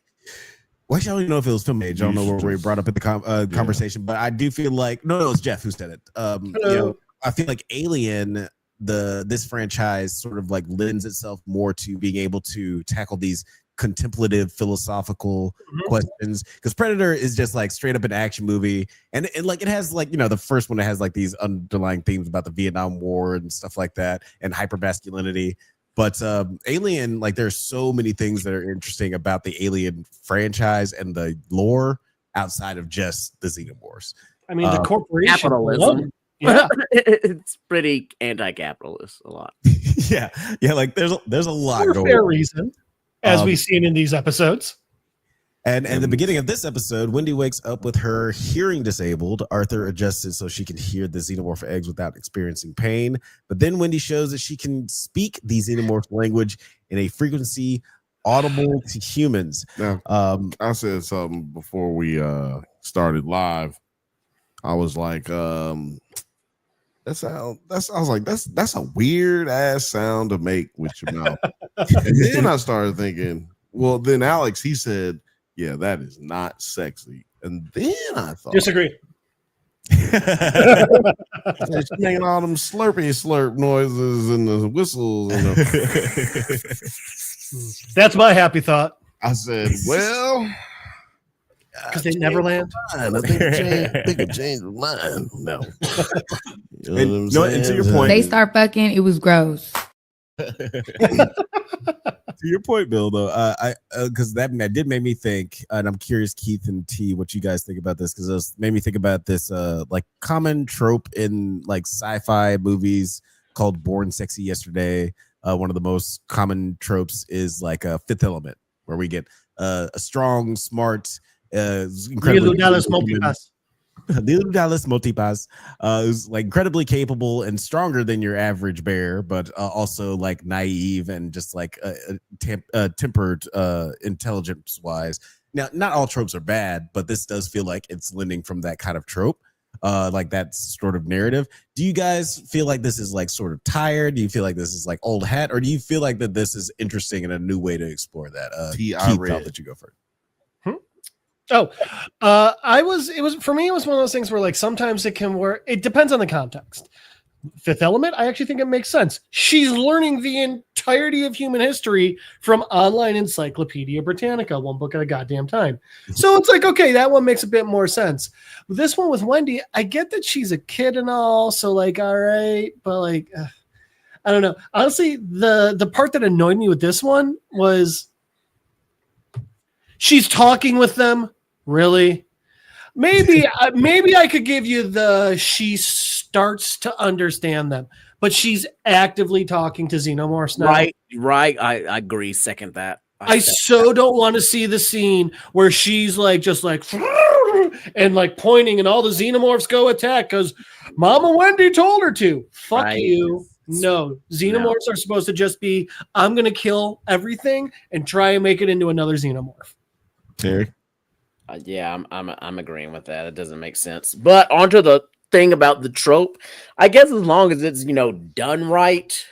Well, actually, I don't even know if it was Film Age. I don't know where we brought up in the conversation, but I do feel like no, it was Jeff who said it. I feel like Alien, this franchise sort of lends itself more to being able to tackle these contemplative philosophical questions because Predator is just straight up an action movie and it has the first one that has these underlying themes about the Vietnam War and stuff like that and hypermasculinity, but Alien, there's so many things that are interesting about the Alien franchise and the lore outside of just the Xenomorphs. I mean, the corporation capitalism. Yeah. It's pretty anti-capitalist a lot. yeah there's a lot for going fair on. Reason as we've seen in these episodes. And at the beginning of this episode, Wendy wakes up with her hearing disabled. Arthur adjusts it so she can hear the xenomorph eggs without experiencing pain. But then Wendy shows that she can speak the xenomorph language in a frequency audible to humans. Now, I said something before we started live. I was like, I was like, that's a weird ass sound to make with your mouth. And then I started thinking, well, then Alex, he said, yeah, that is not sexy. And then I thought, Disagree. she's making all them slurpy slurp noises and the whistles. And That's my happy thought. I said, well, Because they never land. I think I changed my mind. No. You know And, no, and to your point, They start fucking. It was gross. to your point, Bill, though, I because that did make me think, and I'm curious, Keith and T, what you guys think about this, because it made me think about this like common trope in like sci-fi movies called Born Sexy Yesterday. One of the most common tropes is like a Fifth Element, where we get a strong, smart, incredibly Dallas Multipass is like incredibly capable and stronger than your average bear, but also like naive and just like tempered intelligence wise. Now, not all tropes are bad, but this does feel like it's lending from that kind of trope, like that sort of narrative. Do you guys feel like this is like sort of tired? Do you feel like this is like old hat, or do you feel like that this is interesting and a new way to explore that? Keith, I'll let you go first. Oh, it was for me, it was one of those things where like sometimes it can work. It depends on the context. Fifth Element, I actually think it makes sense. She's learning the entirety of human history from online Encyclopedia Britannica, one book at a goddamn time. So it's like, okay, that one makes a bit more sense. This one with Wendy, I get that she's a kid and all, so like, all right, but like, I don't know. Honestly, the part that annoyed me with this one was she's talking with them. Really? Maybe I could give you she starts to understand them, but she's actively talking to xenomorphs now. Right. I agree. Second that. I so don't want to see the scene where she's like just like and like pointing and all the xenomorphs go attack because Mama Wendy told her to. Fuck you. No, xenomorphs are supposed to just be, I'm gonna kill everything and try and make it into another xenomorph. Terry? Yeah, I'm agreeing with that. It doesn't make sense. But onto the thing about the trope, I guess as long as it's done right,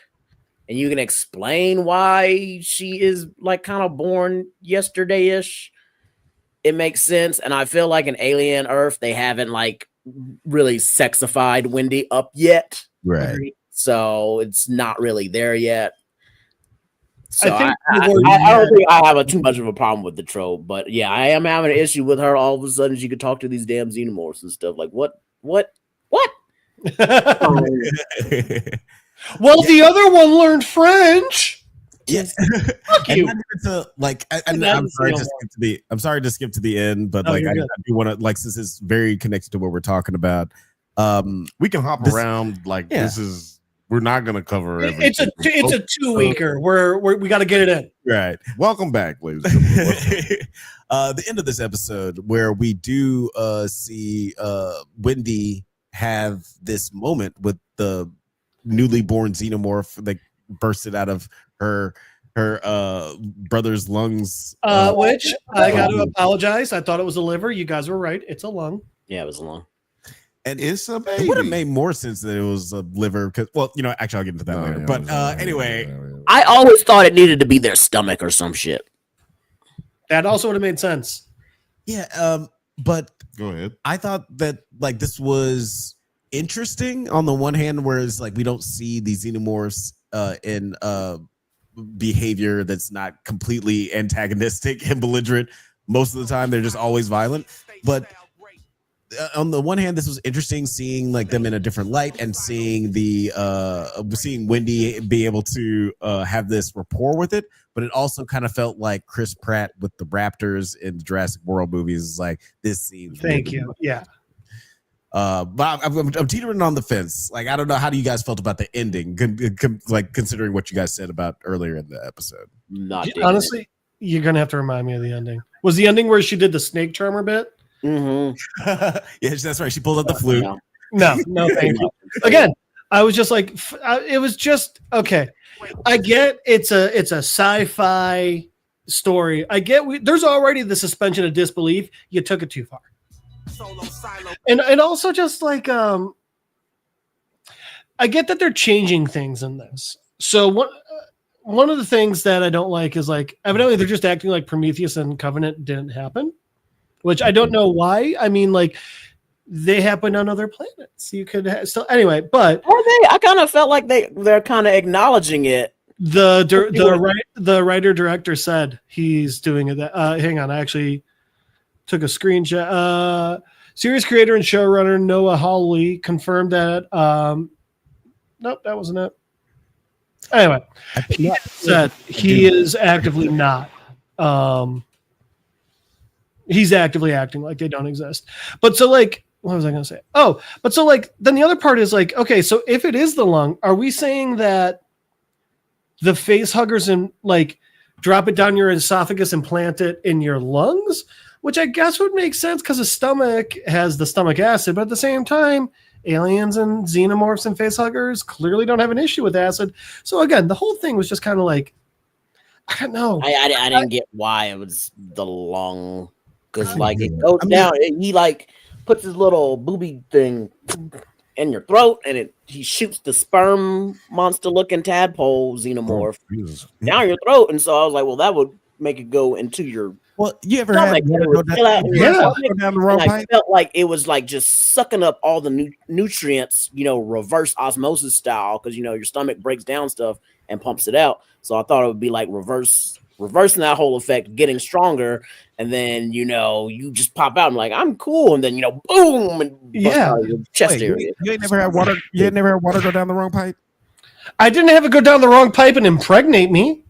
and you can explain why she is like kind of born yesterday-ish, it makes sense. And I feel like in Alien Earth, they haven't like really sexified Wendy up yet, right? So it's not really there yet. So I don't think I have too much of a problem with the trope, but yeah, I am having an issue with her. All of a sudden, she could talk to these damn xenomorphs and stuff. Like what? Well, the other one learned French. Yes. Fuck you. I'm sorry to skip to the end, but I do want to, like, since it's very connected to what we're talking about, we can hop around. This is. We're not going to cover everything. It's a 2-weeker. We got to get it in. Right. Welcome back, ladies and gentlemen. The end of this episode where we do see Wendy have this moment with the newly born xenomorph that bursted out of her brother's lungs. Which I got to apologize. I thought it was a liver. You guys were right. It's a lung. Yeah, it was a lung. And it's a baby. It would have made more sense that it was a liver, because, well, actually, I'll get into that later. Yeah, but anyway, I always thought it needed to be their stomach or some shit. That also would have made sense. Yeah, but go ahead. I thought that like this was interesting on the one hand, whereas like we don't see these xenomorphs in behavior that's not completely antagonistic and belligerent. Most of the time, they're just always violent, but. On the one hand, this was interesting seeing like them in a different light and seeing seeing Wendy be able to have this rapport with it. But it also kind of felt like Chris Pratt with the Raptors in the Jurassic World movies. Is like this seems. Thank you. Yeah. But I'm teetering on the fence. Like I don't know. How do you guys felt about the ending? Like considering what you guys said about earlier in the episode. Not honestly, you're gonna have to remind me of the ending. Was the ending where she did the snake charmer bit? Mm-hmm. Yeah, that's right. She pulled out the flute. No, thank you. Again, I was just like, it was just okay. I get it's a sci-fi story. I get there's already the suspension of disbelief. You took it too far. And also just like I get that they're changing things in this. So one of the things that I don't like is like evidently they're just acting like Prometheus and Covenant didn't happen, which I don't know why. I mean, like they happened on other planets. You could still anyway, but I kind of felt like they're kind of acknowledging it. The writer director said he's doing it. Hang on, I actually took a screenshot. Series creator and showrunner Noah Hawley confirmed that. Nope, that wasn't it. Anyway, he said he is actively not. He's actively acting like they don't exist. But so like, what was I going to say? Oh, but so like, then the other part is like, okay, so if it is the lung, are we saying that the face huggers and like drop it down your esophagus and plant it in your lungs, which I guess would make sense because the stomach has the stomach acid, but at the same time, aliens and xenomorphs and face huggers clearly don't have an issue with acid. So again, the whole thing was just kind of like, I don't know. I didn't get why it was the lung, because like it goes down. He like puts his little booby thing in your throat, and he shoots the sperm monster looking tadpole xenomorph down your throat. And so I was like, well, that would make it go into your. Well, you ever had go down the wrong pipe? I felt like it was like just sucking up all the nutrients, reverse osmosis style, because your stomach breaks down stuff and pumps it out. So I thought it would be like reversing that whole effect, getting stronger, and then you just pop out and like I'm cool, and then boom, and bust out your chest area. You ain't never had water. You ain't never had water go down the wrong pipe. I didn't have it go down the wrong pipe and impregnate me.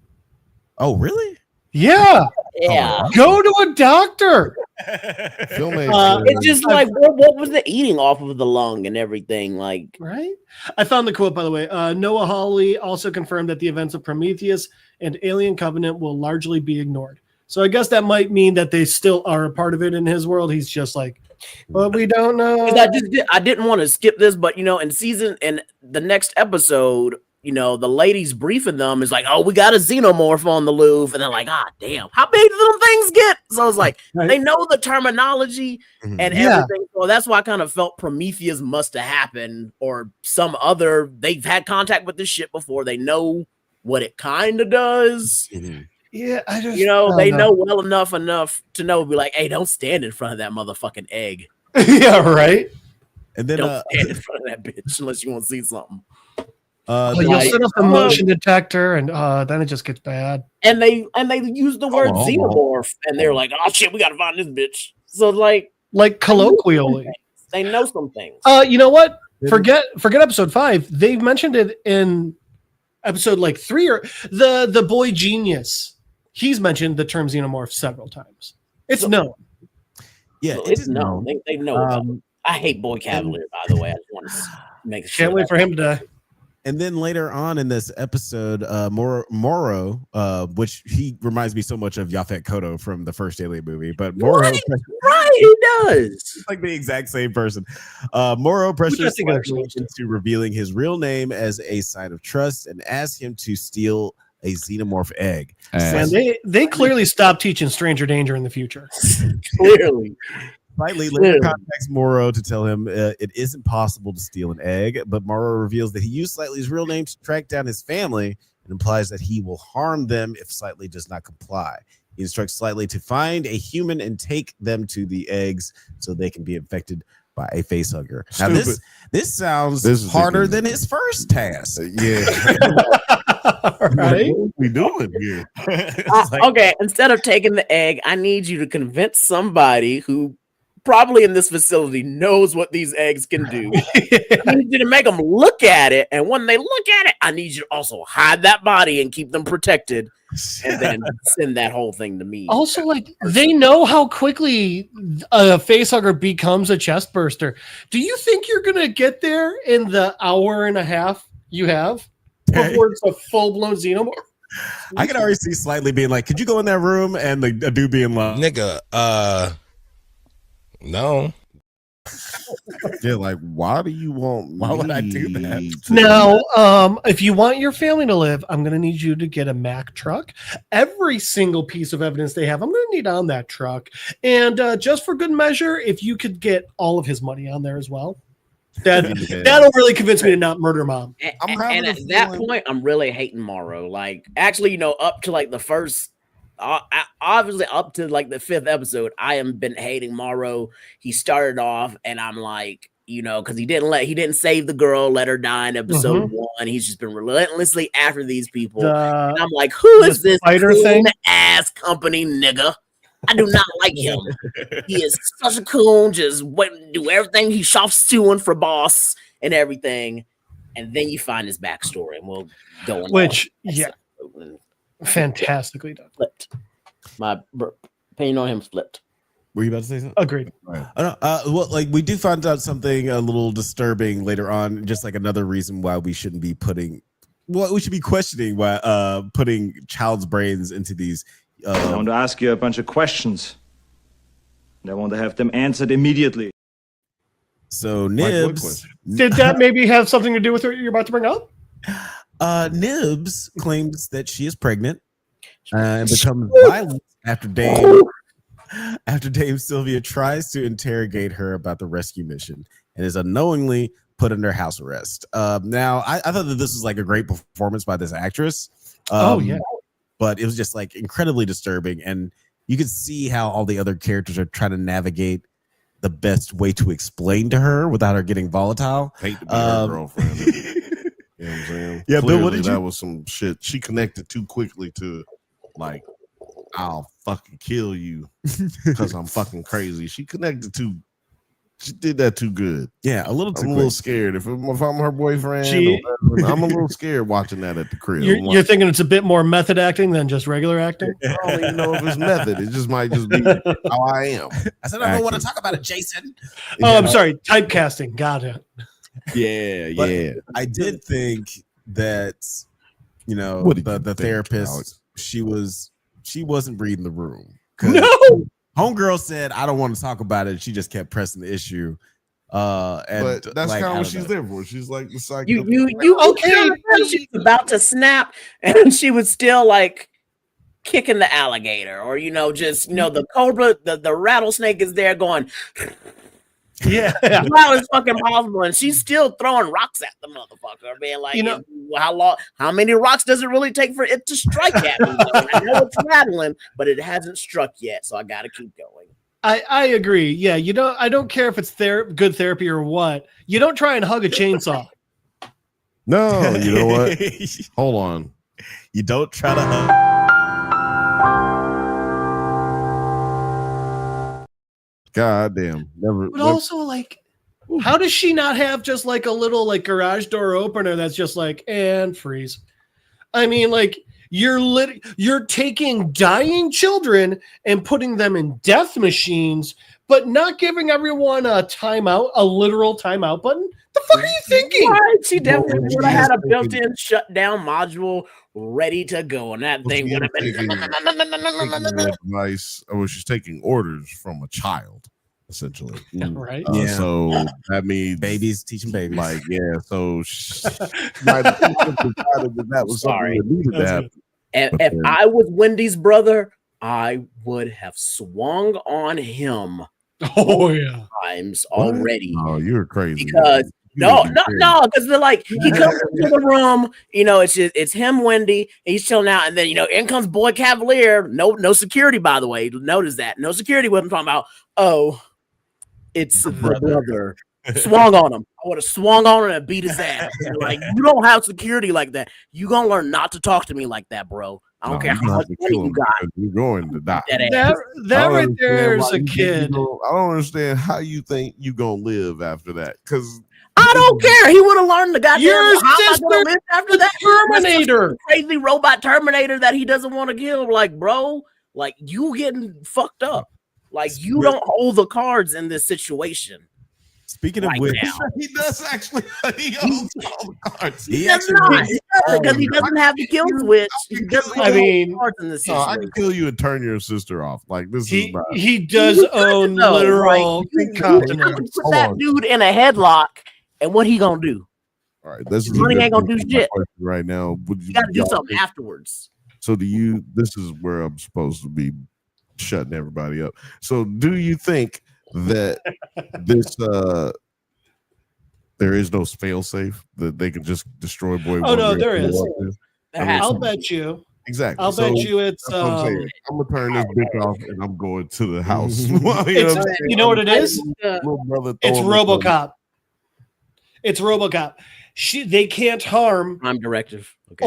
Oh, really? Yeah. Yeah. Go to a doctor. It's just like what was the eating off of the lung and everything like, right? I found the quote, by the way. Noah Hawley also confirmed that the events of Prometheus and Alien Covenant will largely be ignored. So I guess that might mean that they still are a part of it in his world. He's just like, well, we don't know. I didn't want to skip this, but in the next episode, the ladies briefing them is like, oh, we got a xenomorph on the loose, and they're like, damn, how big do them things get? So it's like they know the terminology and everything. So that's why I kind of felt Prometheus must have happened, or some other. They've had contact with this shit before. They know what it kind of does. Mm-hmm. Yeah, I just they know well enough to know, be like, hey, don't stand in front of that motherfucking egg. Yeah, right. And then don't stand in front of that bitch unless you want to see something. You'll set up the motion detector, and then it just gets bad. And they use the word xenomorph, and they're like, "Oh shit, we gotta find this bitch." So like colloquially, they know some things. You know what? Forget episode 5. They've mentioned it in episode like 3 or the boy genius. He's mentioned the term xenomorph several times. It's known. Yeah, it's known. They know. I hate Boy Cavalier, by the way. I just want to make sure. Can't wait for him to die. And then later on in this episode, Moro, which he reminds me so much of Yaphet Kotto from the first Alien movie, but Moro, right, he does. It's like the exact same person. Moro pressures into revealing his real name as a sign of trust and asks him to steal a xenomorph egg. And they clearly stopped teaching Stranger Danger in the future. Clearly. Slightly later contacts Moro to tell him it isn't possible to steal an egg, but Moro reveals that he used Slightly's real name to track down his family and implies that he will harm them if Slightly does not comply. He instructs Slightly to find a human and take them to the eggs so they can be infected by a facehugger. Now this sounds harder than his first task. Right? What are we doing here? Okay, instead of taking the egg, I need you to convince somebody who probably in this facility knows what these eggs can do. I need you to make them look at it, and when they look at it, I need you to also hide that body and keep them protected, and then send that whole thing to me. Also, like, they know how quickly a facehugger becomes a chest burster. Do you think you're gonna get there in the hour and a half you have before it's a full-blown xenomorph? I can already see Slightly being like, "Could you go in that room?" And the dude being like, Nigga, no. Yeah, like why do you want? Why would I do that? Now, if you want your family to live, I'm going to need you to get a Mack truck. Every single piece of evidence they have, I'm going to need on that truck. And just for good measure, if you could get all of his money on there as well, that'll really convince me to not murder Mom. And at that point, I'm really hating Morrow. Like, actually, up to like the first, obviously up to like the 5th episode, I have been hating Morrow. He started off, and I'm like, because he didn't save the girl, let her die in episode 1. He's just been relentlessly after these people. And I'm like, who is this ass company nigga? I do not like him. He is such a coon, just do everything he shops to for boss and everything. And then you find his backstory, and we'll go on. Which, fantastically done. Flipped. My opinion on him flipped. Were you about to say something? Agreed. Well, like we do find out something a little disturbing later on, just like another reason why we shouldn't be we should be questioning why putting child's brains into these. I want to ask you a bunch of questions, and I want to have them answered immediately. So Nibs, did that maybe have something to do with what you're about to bring up? Nibs claims that she is pregnant and becomes violent after Dame Sylvia tries to interrogate her about the rescue mission and is unknowingly put under house arrest. Now, I thought that this was like a great performance by this actress. But it was just like incredibly disturbing, and you could see how all the other characters are trying to navigate the best way to explain to her without her getting volatile. Hate to be her girlfriend. You know what I'm saying? Yeah, Clearly, Bill, what did that was some shit. She connected too quickly to, like, I'll fucking kill you because I'm fucking crazy. She did that too good. Yeah, a little too. I'm a little scared. If I'm her boyfriend, I'm a little scared watching that at the crib. You're thinking it's a bit more method acting than just regular acting? I don't even know if it's method. It just might just be how I am. I said I don't want to talk about it, Jason. Oh, I'm sorry. Typecasting. Got it. Yeah. I did think that the therapist, she wasn't reading the room. No. Homegirl said, "I don't want to talk about it." She just kept pressing the issue. But that's like, kind of what she's there for. She's like the psych. You okay? She's about to snap, and she was still like kicking the alligator, or the cobra, the rattlesnake is there going. Yeah, loud as fucking possible, and she's still throwing rocks at the motherfucker, being like, how many rocks does it really take for it to strike at me? I know it's rattling, but it hasn't struck yet, so I gotta keep going. I agree. Yeah, I don't care if it's good therapy or what. You don't try and hug a chainsaw. No, you know what? Hold on. You don't try to hug. God damn. But also, like, how does she not have just like a little like garage door opener that's just like and freeze? I mean, like you're taking dying children and putting them in death machines, but not giving everyone a timeout, a literal timeout button. The fuck are you thinking? Right. She definitely would have had a built-in shutdown module ready to go, and that thing would have been advice. She's taking orders from a child, essentially. Right. So that means babies teaching babies. Like, yeah. So that was something that needed to happen. If I was Wendy's brother, I would have swung on him. Oh yeah, times already. Oh, you're crazy. Because because they're like he comes into the room, it's him, Wendy, and he's chilling out, and then in comes Boy Cavalier. No security, by the way. Notice that no security. Wasn't talking about. Oh, it's the brother. Swung on him. I would have swung on him and beat his ass. Like, you don't have security like that. You gonna learn not to talk to me like that, bro. I don't care how much money you got. You're going to die. That right there is a kid. I don't understand how you think you gonna live after that. Because I don't care. He would have learned the goddamn. Your sister live after that Terminator, crazy robot Terminator that he doesn't want to kill. Like, bro, like you getting fucked up. Like you don't hold the cards in this situation. Speaking of right which, now. He does actually. He owns all the cards. he Does actually not, because he doesn't have the kill switch. He doesn't I have mean, cards in this No, I situation. can kill you and turn your sister off. Like this is not. he does You own know, literal right? You incontinence. put that dude in a headlock, and what he gonna do? All right, this is Money a good ain't gonna do thing for my shit. question right now. Would You got to do y'all something think- afterwards. So do you? This is where I'm supposed to be shutting everybody up. So do you think that this there is no fail safe that they can just destroy Boy? Oh, no, Wonder there and is. pull up this? There has I'll to be. bet you. Exactly. I'll So bet you it's that's what I'm saying. I'm gonna turn this bitch off and I'm going to the house. You know what I'm saying? you know what it is? Little brother It's throwing the- RoboCop. It's RoboCop. They can't harm Prime directive. Okay.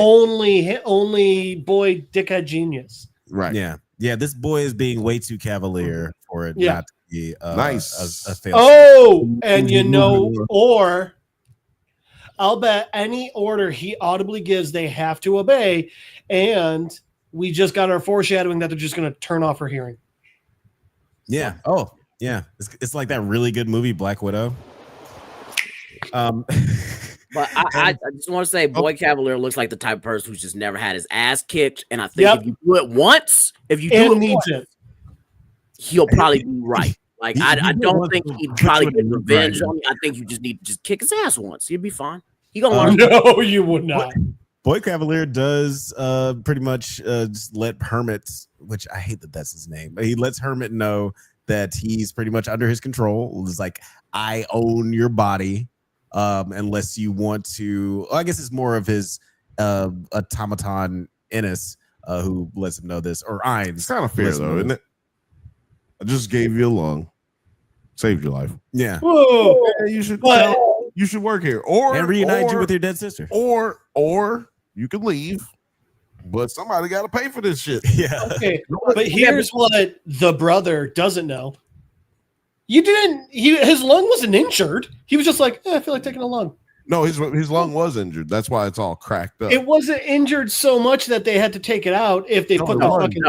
only boy dickhead genius. Right. yeah. This boy is being way too cavalier for it Yeah. not to be Nice. a fail. Oh, and you know, or I'll bet any order he audibly gives, they have to obey. And we just got our foreshadowing that they're just going to turn off her hearing. Yeah. Oh, yeah. It's like that really good movie, Black Widow. But I just want to say, Boy Cavalier looks like the type of person who's just never had his ass kicked. And I think Yep. if you do it once, And needs once, it. he'll probably be right. Like He- I he don't wants think to he'd put probably you get in the revenge grind. on you. I think you just need to just kick his ass once. He'll be fine. He gonna learn. No, you would not. Boy Cavalier does pretty much just let Hermit, which I hate that that's his name, but he lets Hermit know that he's pretty much under his control. It's like, I own your body, unless you want to. I guess it's more of his automaton Ennis who lets him know this, or Ainz. It's kind of fair lets him know though, isn't this. it? I just gave you a lung, saved your life. Yeah, Whoa. Yeah, you should. But- You should work here, or and reunite you or- with your dead sister. or you can leave, but somebody got to pay for this shit. Yeah. Okay, but here's what the brother doesn't know. You didn't. His lung wasn't injured. He was just like, I feel like taking a lung. No, his lung was injured. That's why it's all cracked up. It wasn't injured so much that they had to take it out. If they put the fucking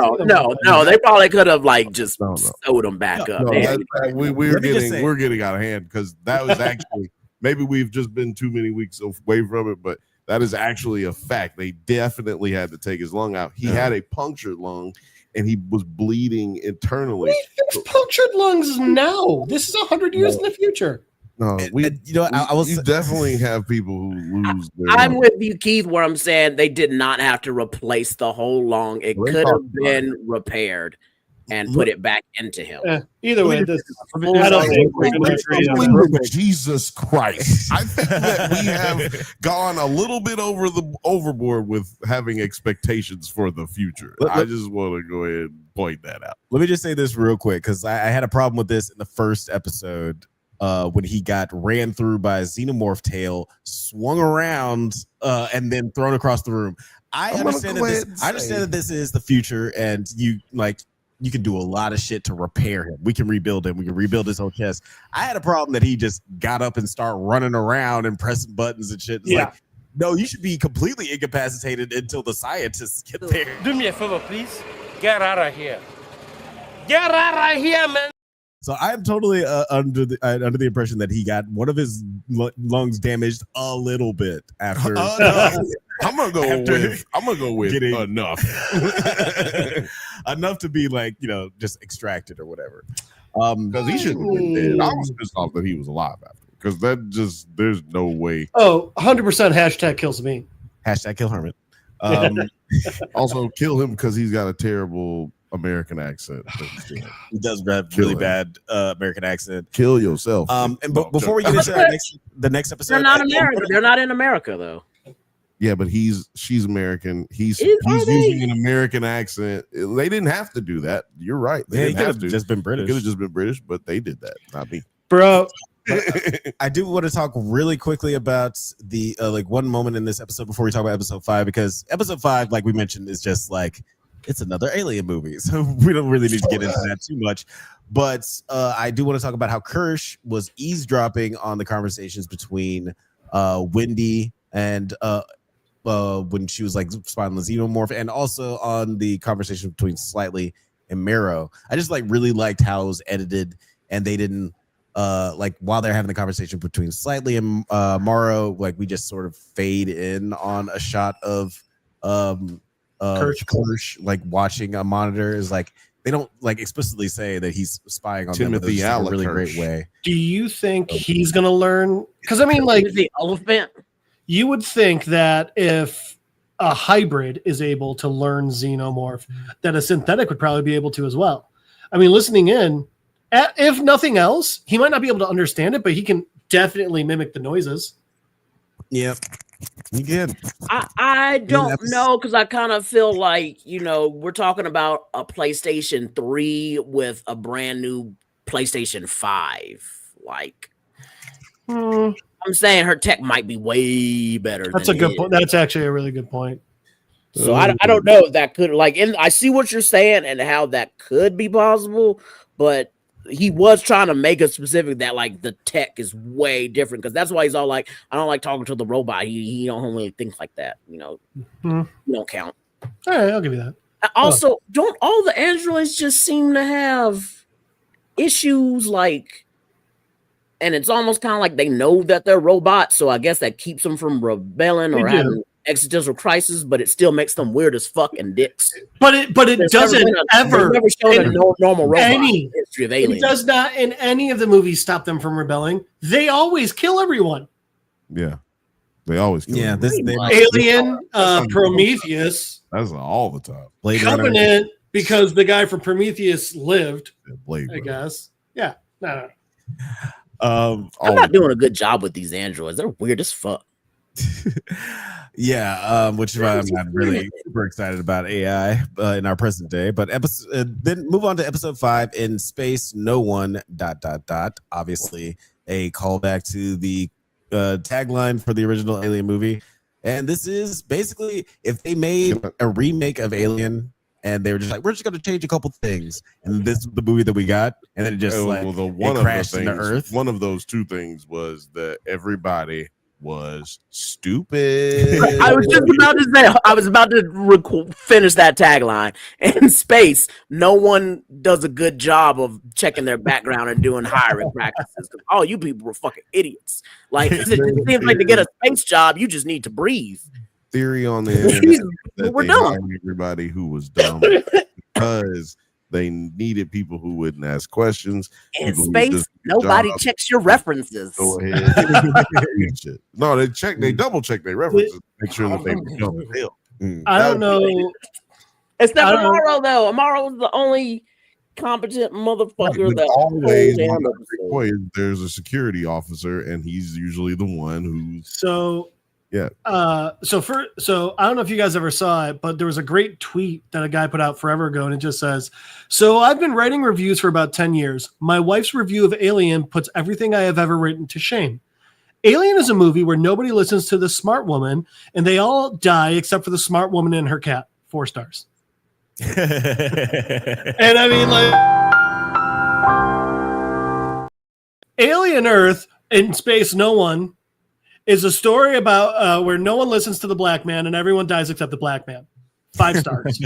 No. They probably could have like just No. sewed him back up. No, They- we're Let me just say- getting out of hand because that was actually maybe we've just been too many weeks away from it, but that is actually a fact. They definitely had to take his lung out. He had a punctured lung and he was bleeding internally. We fix punctured lungs now. This is 100 years in the future. No, You know, I was you definitely have people who lose their I'm lung. with you, Keith, where I'm saying they did not have to replace the whole lung. It Well, they could talked have been repaired and put it back into him. Either way, this I don't think we're gonna treat him. Jesus Christ. I think that we have gone a little bit overboard with having expectations for the future. I just want to go ahead and point that out. Let me just say this real quick because I had a problem with this in the first episode when he got ran through by a xenomorph tail, swung around, and then thrown across the room. I understand that this is the future, and you can do a lot of shit to repair him. We can rebuild him. We can rebuild his whole chest. I had a problem that he just got up and started running around and pressing buttons and shit. It's like, no, you should be completely incapacitated until the scientists get there. Do me a favor, please. Get out of here. Get out of here, man. So I am totally under the impression that he got one of his lungs damaged a little bit after. I'm gonna go with getting enough. enough to be like, just extracted or whatever. Because he shouldn't have been dead. I was pissed off that he was alive after. Because there's no way. Oh, 100% hashtag kills me. Hashtag kill Hermit. Also kill him because he's got a terrible American accent. He does have really bad American accent. Kill yourself. Before we get into the next episode, They're not America. They're not in America though. Yeah, but she's American. He's using an American accent. They didn't have to do that. You're right. They didn't have to. Just been British. Could have just been British, but they did that. Not me, bro. I do want to talk really quickly about the one moment in this episode before we talk about episode 5, because episode 5, like we mentioned, is just like it's another alien movie, so we don't really need to get into that too much. But I do want to talk about how Kirsch was eavesdropping on the conversations between Wendy and when she was like spying on the xenomorph, and also on the conversation between Slightly and Marrow. I just really liked how it was edited, and they didn't like while they're having the conversation between Slightly and Morrow, like we just sort of fade in on a shot of Kirsch like watching a monitor. Is like they don't like explicitly say that he's spying on Timothy them, but it's, like, a really Kirsch. great way. Do you think he's gonna learn? Because I mean, like the elephant. You would think that if a hybrid is able to learn xenomorph, that a synthetic would probably be able to as well. I mean, listening in, if nothing else, he might not be able to understand it, but he can definitely mimic the noises. Yep. You can. I don't know, because I kind of feel like, you know, we're talking about a PlayStation 3 with a brand new PlayStation 5. Like, I'm saying her tech might be way better. That's a good point. That's actually a really good point. So I don't know if that could, like, and I see what you're saying and how that could be possible, but he was trying to make it specific that like the tech is way different, because that's why he's all like, I don't like talking to the robot. He don't really think like that, you know. You don't count. All right, I'll give you that. Also, don't all the androids just seem to have issues, like, and it's almost kind of like they know that they're robots, so I guess that keeps them from rebelling or having existential crisis, but it still makes them weird as fuck and dicks. But it doesn't ever shown a normal robot history of aliens. It does not in any of the movies stop them from rebelling. They always kill everyone. Yeah, they always kill. Yeah, Alien, Prometheus. That's all the time. Blade Covenant, Runner. because the guy from Prometheus lived. Blade I guess. Yeah. No. I'm not doing a good job with these androids. They're weird as fuck. Yeah, which is why I'm not really super excited about AI in our present day. But then move on to episode 5, In Space No One ... Obviously, a callback to the tagline for the original Alien movie. And this is basically if they made a remake of Alien and they were just like, we're just going to change a couple things, and this is the movie that we got, and then it just crashed into Earth. One of those two things was that everybody was stupid. I was just about to say, I was about to finish that tagline. In space, no one does a good job of checking their background and doing hiring practices. All you people were fucking idiots. Like, it seems like to get a space job, you just need to breathe. Theory on the internet that We're they done. hired everybody who was dumb because they needed people who wouldn't ask questions. In space, nobody checks your references. Go ahead. No, they double check their references, make sure that they were dumb as hell. I don't know. Except for Amaro, though. Amaro was the only competent motherfucker that always there's a security officer, and he's usually the one who's so. Yeah. So I don't know if you guys ever saw it, but there was a great tweet that a guy put out forever ago, and it just says, "So I've been writing reviews for about 10 years. My wife's review of Alien puts everything I have ever written to shame. Alien is a movie where nobody listens to the smart woman, and they all die except for the smart woman and her cat. 4 stars." And I mean, like, Alien Earth, In Space No One is a story about where no one listens to the black man and everyone dies except the black man. 5 stars.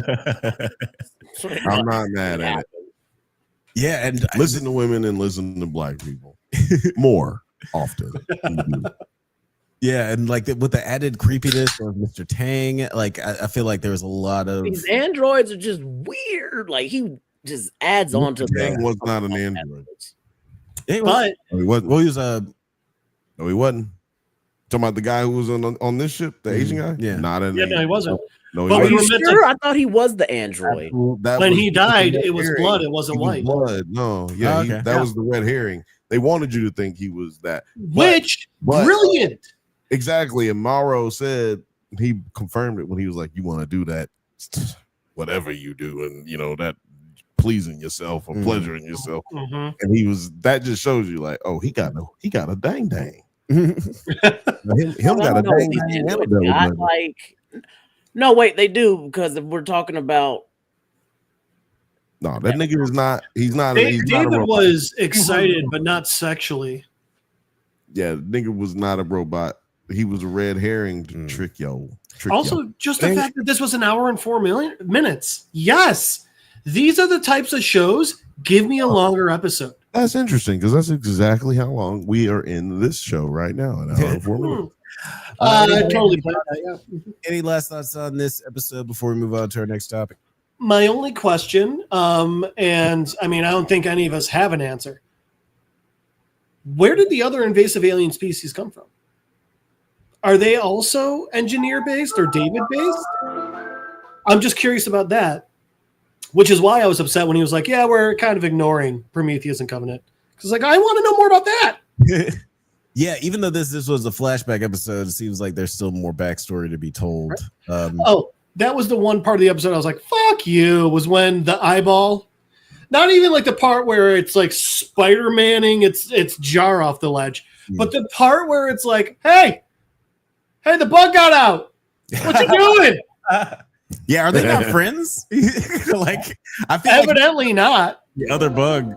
I'm not mad at it. Yeah, and listen to women and listen to black people more often. Yeah, and like with the added creepiness of Mr. Tang, like I feel like there was a lot of these androids are just weird. Like he just adds on to Tang was not an android. But he wasn't. Well, he was No, he wasn't. Talking about the guy who was on this ship, the Asian guy? Yeah. Not an no, he wasn't. No, But he we were wasn't. meant Sure, I thought he was the android. When he died, it was blood. It wasn't white. Blood. No, yeah, okay. that was the red herring. They wanted you to think he was that. Which But- brilliant. Exactly. And Morrow said, he confirmed it when he was like, you want to do that, whatever you do, and you know that pleasing yourself or pleasuring yourself. Mhm. And he was, that just shows you like, oh, he got a dang dang. him got a dang dang. No, wait, they do, because if we're talking about No, that nigga is not. He's not. He's not a David robot. was excited, but not sexually. Yeah, the nigga was not a robot. He was a red herring to trick yo. Also, just the fact that this was an hour and 4 minutes. Yes, these are the types of shows. Give me a longer episode. That's interesting because that's exactly how long we are in this show right now. An hour and 4 minutes. Totally planned that, yeah. Any last thoughts on this episode before we move on to our next topic? My only question, and I mean, I don't think any of us have an answer. Where did the other invasive alien species come from? Are they also engineer-based or David-based? I'm just curious about that, which is why I was upset when he was like, yeah, we're kind of ignoring Prometheus and Covenant. Because like, I want to know more about that. Yeah, even though this was a flashback episode, it seems like there's still more backstory to be told. That was the one part of the episode I was like, fuck you, was when the eyeball, not even like the part where it's like Spider-Manning it's Jar off the ledge, but the part where it's like, hey, the bug got out. What you doing? Yeah, are they not friends? Like, I feel evidently like not. The other bug.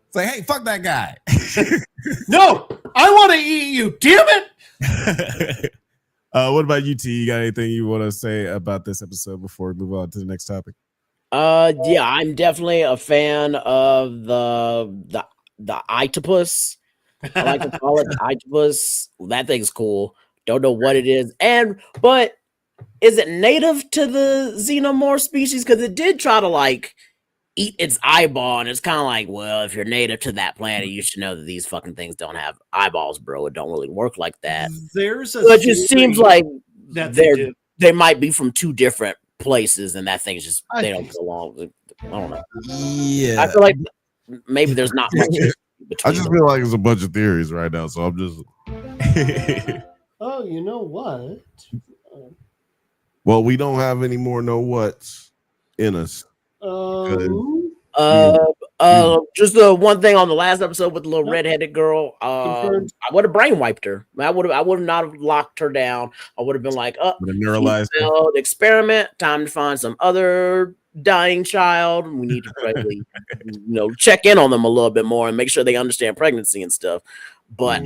It's like, hey, fuck that guy. No, I want to eat you. Damn it. What about you, T? You got anything you want to say about this episode before we move on to the next topic? Yeah, I'm definitely a fan of the octopus. I like to call it the octopus. That thing's cool. Don't know what it is, but is it native to the xenomorph species? Because it did try to like eat its eyeball, and it's kind of like, well, if you're native to that planet, you should know that these fucking things don't have eyeballs, bro. It don't really work like that. It just seems like that they might be from two different places, and that thing's just they don't go along. I don't know. Yeah, I feel like maybe there's not much. I just feel like it's a bunch of theories right now, so I'm just. Oh, you know what? Well, we don't have any more know what's in us. Just the one thing on the last episode with the little redheaded girl. I would have brain wiped her. I would not have locked her down. I would have been like, neuralized experiment. Time to find some other dying child. We need to probably, check in on them a little bit more and make sure they understand pregnancy and stuff. But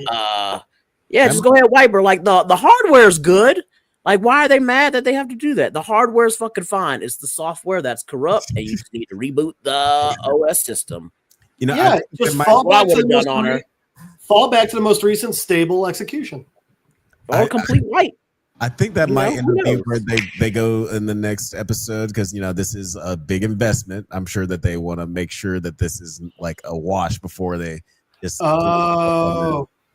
just go ahead and wipe her. Like the hardware is good. Like, why are they mad that they have to do that? The hardware is fucking fine. It's the software that's corrupt, and you just need to reboot the OS system. Just fall back to the most recent stable execution. Or complete white. I think that might end up being where they go in the next episode because this is a big investment. I'm sure that they want to make sure that this is like a wash before they just.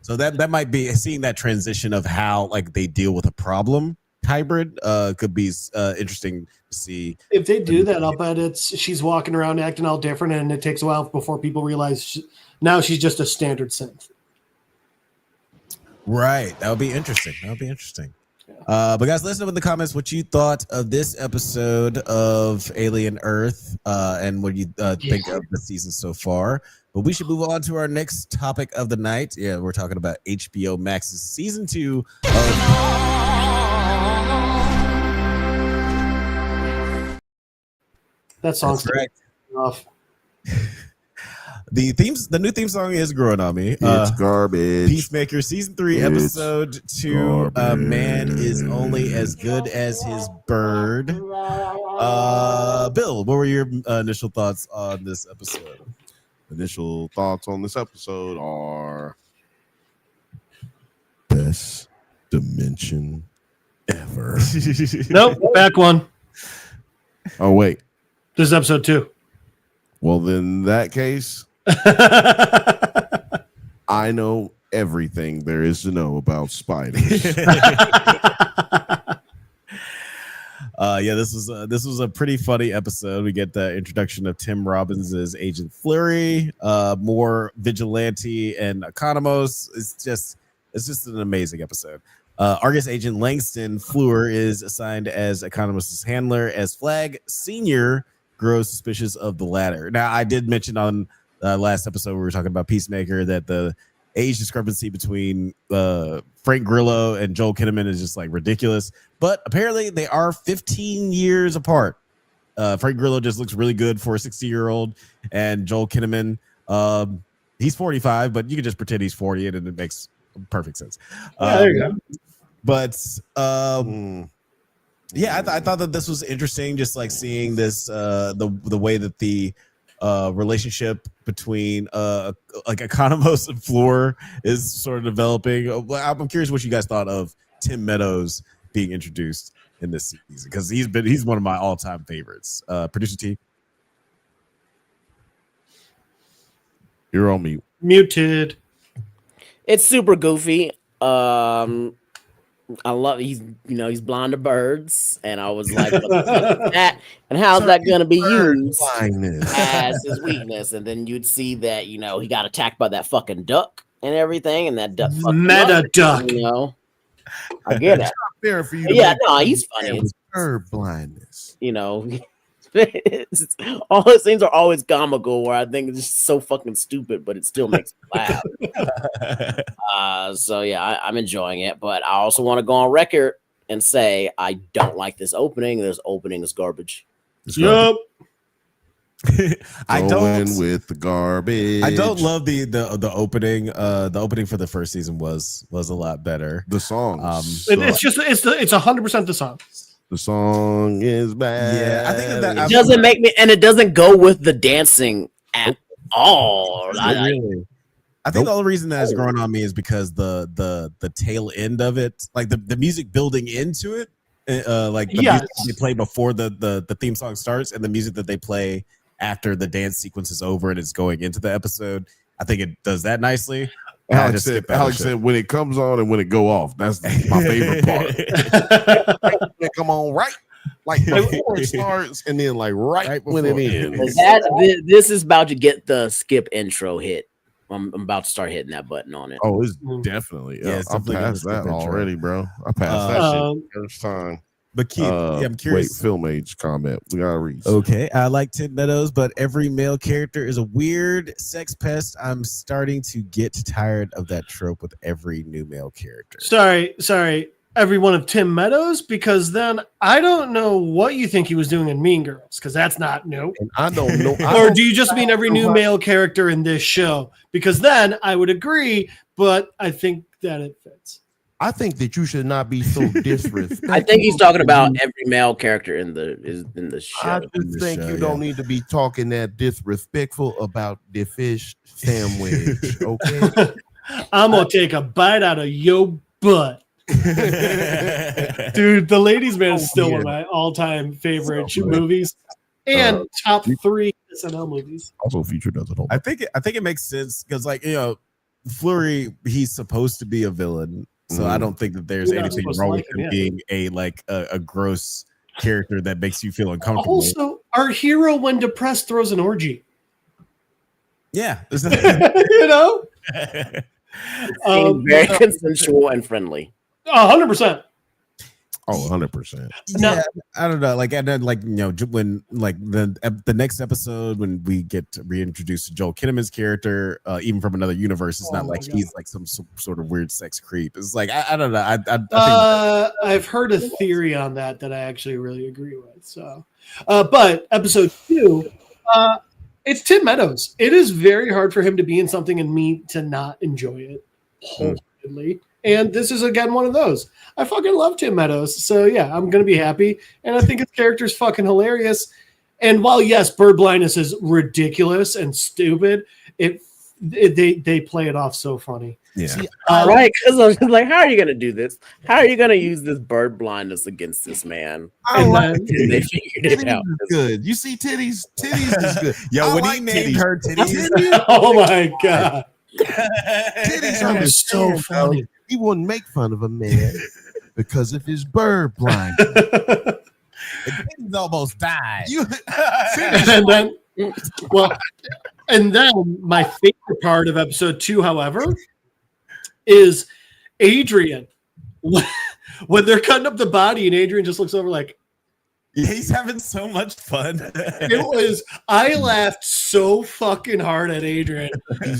So that might be seeing that transition of how like they deal with a problem hybrid could be interesting to see. If they do that, I'll bet she's walking around acting all different, and it takes a while before people realize now she's just a standard synth. Right, that would be interesting. But guys, let us know in the comments what you thought of this episode of Alien Earth and what you think of the season so far. But we should move on to our next topic of the night. Yeah, we're talking about HBO Max's season 2 of that song's correct. Off. The new theme song is Growing on Me. It's garbage. Peacemaker season 3 episode 2. A man is only as good as his bird. Bill, what were your initial thoughts on this episode? Initial thoughts on this episode are best dimension ever. Nope, back one. Oh wait, this is episode 2. Well, then in that case, I know everything there is to know about spiders. This was a pretty funny episode. We get the introduction of Tim Robbins as Agent Fleury, more Vigilante and Economos. It's just an amazing episode. Argus Agent Langston Fleur is assigned as Economos' handler as Flag Senior grows suspicious of the latter. Now, I did mention on last episode we were talking about Peacemaker that the age discrepancy between Frank Grillo and Joel Kinnaman is just like ridiculous, but apparently they are 15 years apart. Frank Grillo just looks really good for a 60-year-old, and Joel Kinnaman, he's 45, but you can just pretend he's 40 and it makes perfect sense. There you go. But yeah, I thought that this was interesting, just like seeing this the way that the relationship between like Economos and Floor is sort of developing. I'm curious what you guys thought of Tim Meadows being introduced in this season, because he's one of my all-time favorites. Producer T. You're on mute. Muted. It's super goofy. I love he's blind to birds, and I was like, what that and how's that going to be used as his weakness? And then you'd see that he got attacked by that fucking duck and everything, and that duck meta duck. I get it. It's not fair for you. Yeah, no, he's funny. It's bird blindness. All his things are always comical, where I think it's just so fucking stupid, but it still makes me laugh. So yeah, I'm enjoying it, but I also want to go on record and say I don't like this opening. This opening is garbage. Yup. I don't with the garbage. I don't love the opening. The opening for the first season was a lot better. The song. It's 100% the song. The song is bad. Yeah, I think that it doesn't make me, and it doesn't go with the dancing at all. Really. I think the only reason that has grown on me is because the tail end of it, like the music building into it, like the music they play before the theme song starts, and the music that they play after the dance sequence is over and it's going into the episode. I think it does that nicely. Alex said, when it comes on and when it go off, that's my favorite part. Come on, right? Like before it starts, and then like right when it ends. This is about to get the skip intro hit. I'm about to start hitting that button on it. Oh, it's definitely. Yeah, I'm past that already, bro. I passed that shit first time. But Keith, I'm curious. Wait, film age comment. We gotta read. Okay, I like Tim Meadows, but every male character is a weird sex pest. I'm starting to get tired of that trope with every new male character. Sorry. Every one of Tim Meadows, because then I don't know what you think he was doing in Mean Girls, because that's not new. And I don't know. Or do you just mean every new male character in this show? Because then I would agree, but I think that it fits. I think that you should not be so disrespectful. I think he's talking about every male character in the show. I just think you don't need to be talking that disrespectful about the fish sandwich. Okay, I'm gonna take a bite out of your butt. Dude, The Ladies' Man is still one of my all-time favorite movies and top 3 SNL movies. Also, Future doesn't hold. I think it makes sense because, Fleury, he's supposed to be a villain. So I don't think that there's anything wrong with him being a gross character that makes you feel uncomfortable. Also, our hero, when depressed, throws an orgy. Yeah. Very consensual and friendly. 100%. Oh, 100%. Yeah, I don't know. And then when the next episode when we get reintroduced to Joel Kinnaman's character, even from another universe, it's not like he's like some sort of weird sex creep. It's like I don't know. I think I've heard a theory on that I actually really agree with. So, but episode 2, it's Tim Meadows. It is very hard for him to be in something and me to not enjoy it wholeheartedly. And this is, again, one of those. I fucking love Tim Meadows. So, yeah, I'm going to be happy. And I think his character's fucking hilarious. And while, yes, bird blindness is ridiculous and stupid, they play it off so funny. Yeah. Right, because I was like, how are you going to do this? How are you going to use this bird blindness against this man? They figured it out. Good. You see titties? Titties is good. Yo, when he named her titties. Oh, my God. Titties are so funny. He wouldn't make fun of a man because of his bird blind. He's almost died. And then my favorite part of episode 2, however, is Adrian. When they're cutting up the body and Adrian just looks over like, he's having so much fun. I laughed so fucking hard at Adrian.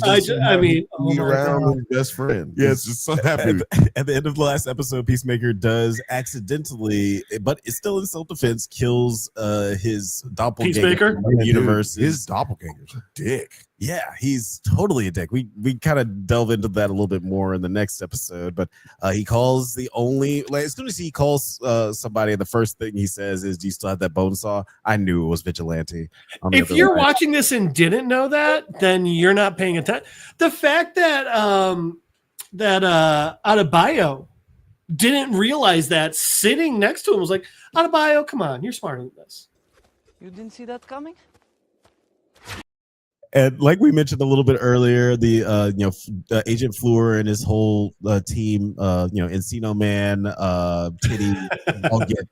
Around his best friend. Yeah, it's just so happy. At the end of the last episode, Peacemaker does accidentally, but it's still in self-defense, kills his doppelganger Peacemaker? universe. His doppelganger's a dick. Yeah, he's totally a dick. We kind of delve into that a little bit more in the next episode, but he calls the only as soon as he calls somebody, the first thing he says is, "Do you still have that bone saw?" I knew it was Vigilante. If you're watching this and didn't know that, then you're not paying attention. The fact that Adebayo didn't realize that sitting next to him was like, Adebayo, come on, you're smarter than this. You didn't see that coming? And like we mentioned a little bit earlier, the Agent Fleur and his whole team, Encino Man, Titty, all get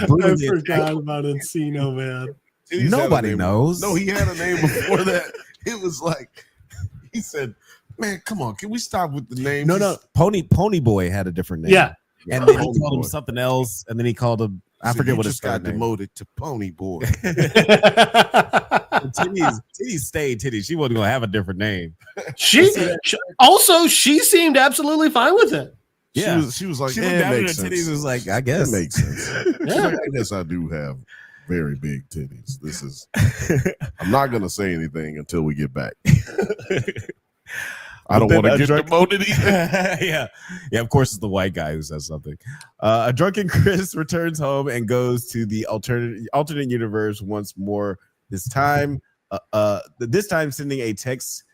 brutally I forgot about Encino Man. Nobody knows. No, he had a name before that. It was like he said, "Man, come on, can we stop with the names?" No, Pony Boy had a different name. Yeah, and then he called him something else, and then he called him. I forget what his got name. demoted to Pony Boy. Titty stayed Titty. She wasn't gonna have a different name. She seemed absolutely fine with it. Yeah, she was like, she looked down at her titties and was like, I guess it makes sense. Yeah. Like, I guess I do have very big titties. This is. I'm not gonna say anything until we get back. I don't want to get demoted either. yeah. Of course, it's the white guy who says something. A drunken Chris returns home and goes to the alternate universe once more. This time sending a text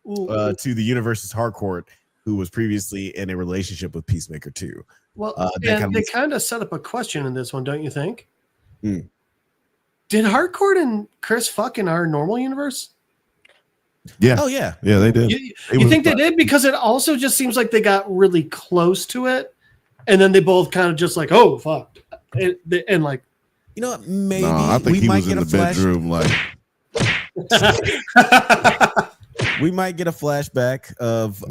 to the universe's Harcourt, who was previously in a relationship with Peacemaker too. Well, they kind of set up a question in this one, don't you think? Mm. Did Harcourt and Chris fuck in our normal universe? Yeah. Oh yeah. Yeah, they did. You think they did? Because it also just seems like they got really close to it, and then they both kind of just like, oh fuck, and like, you know what? Maybe I think he was in the bedroom like. We might get a flashback of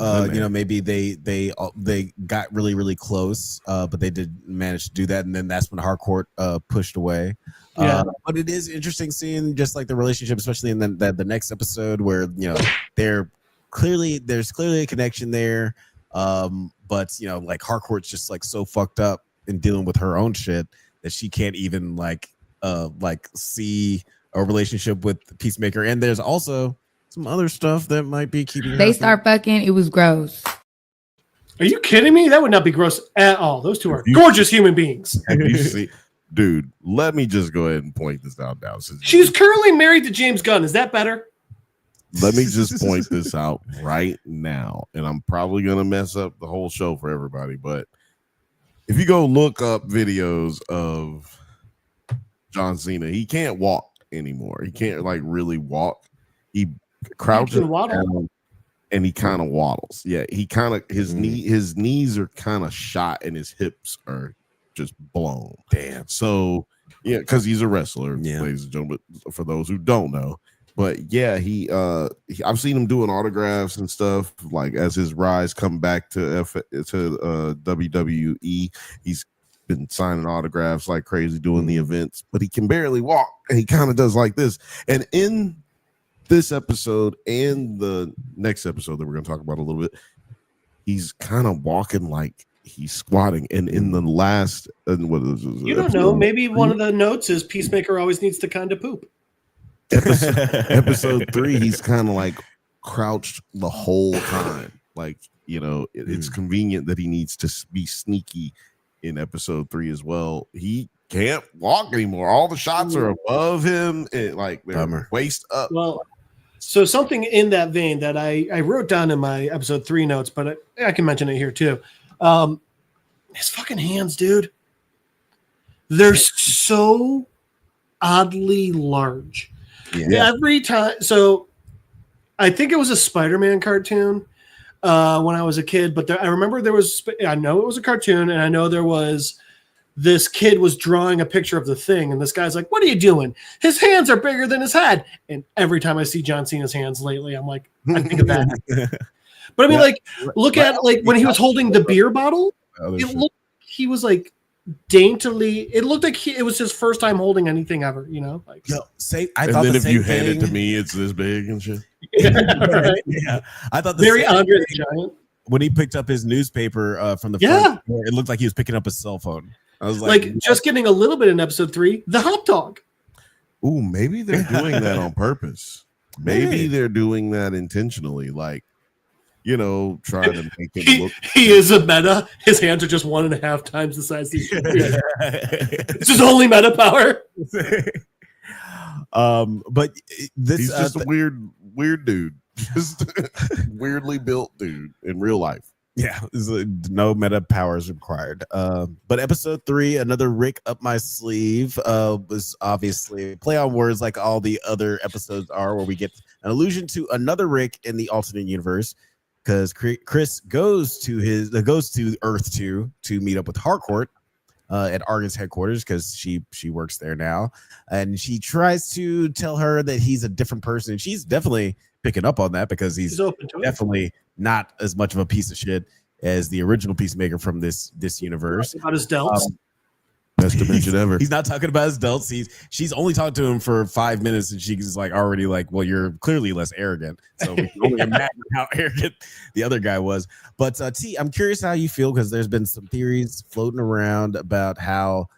maybe they got really really close, but they did manage to do that, and then that's when Harcourt pushed away. Yeah. But it is interesting seeing just like the relationship, especially in the next episode where there's clearly a connection there, but like Harcourt's just like so fucked up in dealing with her own shit that she can't even like see a relationship with Peacemaker, and there's also some other stuff that might be keeping. They start fucking. It was gross. Are you kidding me? That would not be gross at all. Those two are gorgeous human beings. You see, dude, let me just go ahead and point this out now. She's currently married to James Gunn. Is that better? Let me just point this out right now, and I'm probably gonna mess up the whole show for everybody. But if you go look up videos of John Cena, he can't walk anymore. He can't like really walk. He crouches down and he kind of waddles. Yeah, he kind of his knees are kind of shot and his hips are just blown. Damn. So yeah, because he's a wrestler, ladies and gentlemen. For those who don't know, but yeah, I've seen him doing autographs and stuff. Like as his rise come back to WWE, he's been signing autographs like crazy, doing the events, but he can barely walk, and he kind of does like this. And in this episode and the next episode that we're going to talk about a little bit, he's kind of walking like he's squatting. And in the last, you don't know, maybe one of the notes is Peacemaker always needs to kind of poop. Episode 3, he's kind of like crouched the whole time. Like, it's convenient that he needs to be sneaky in episode 3 as well. He can't walk anymore. All the shots are above him, and like they're waist up. Well, so something in that vein that I wrote down in my episode 3 notes, but I can mention it here too. His fucking hands, dude. They're so oddly large. Yeah. Every time. So I think it was a Spider-Man cartoon when I was a kid, but I remember I know it was a cartoon, and I know there was this kid was drawing a picture of the Thing, and this guy's like, what are you doing? His hands are bigger than his head. And every time I see John Cena's hands lately, I'm like, I think of that. But I mean, look at when he was holding the beer bottle, he was like daintily, it looked like it was his first time holding anything ever, like, I thought then if you hand it to me, it's this big and shit. Yeah. I thought very Andre the Giant. When he picked up his newspaper from the front, it looked like he was picking up his cell phone. I was like just getting a little bit in episode 3, the hot dog. Ooh, maybe they're doing that on purpose. Maybe they're doing that intentionally, like, you know, trying to make him look. He is a meta. His hands are just 1.5 times the size he should be. It's his only meta power. But this he's just a weird dude, just weirdly built dude in real life. Yeah, no meta powers required. But episode 3, another Rick up my sleeve, was obviously play on words like all the other episodes are, where we get an allusion to another Rick in the alternate universe, because Chris goes to Earth 2 to meet up with Harcourt at Argon's headquarters, because she works there now, and she tries to tell her that he's a different person. She's definitely picking up on that, because he's definitely not as much of a piece of shit as the original Peacemaker from this universe. About his delts. Best dimension ever. He's not talking about his delts. She's only talked to him for 5 minutes, and she's like already like, well, you're clearly less arrogant. So we can only imagine how arrogant the other guy was. But T, I'm curious how you feel, because there's been some theories floating around about how,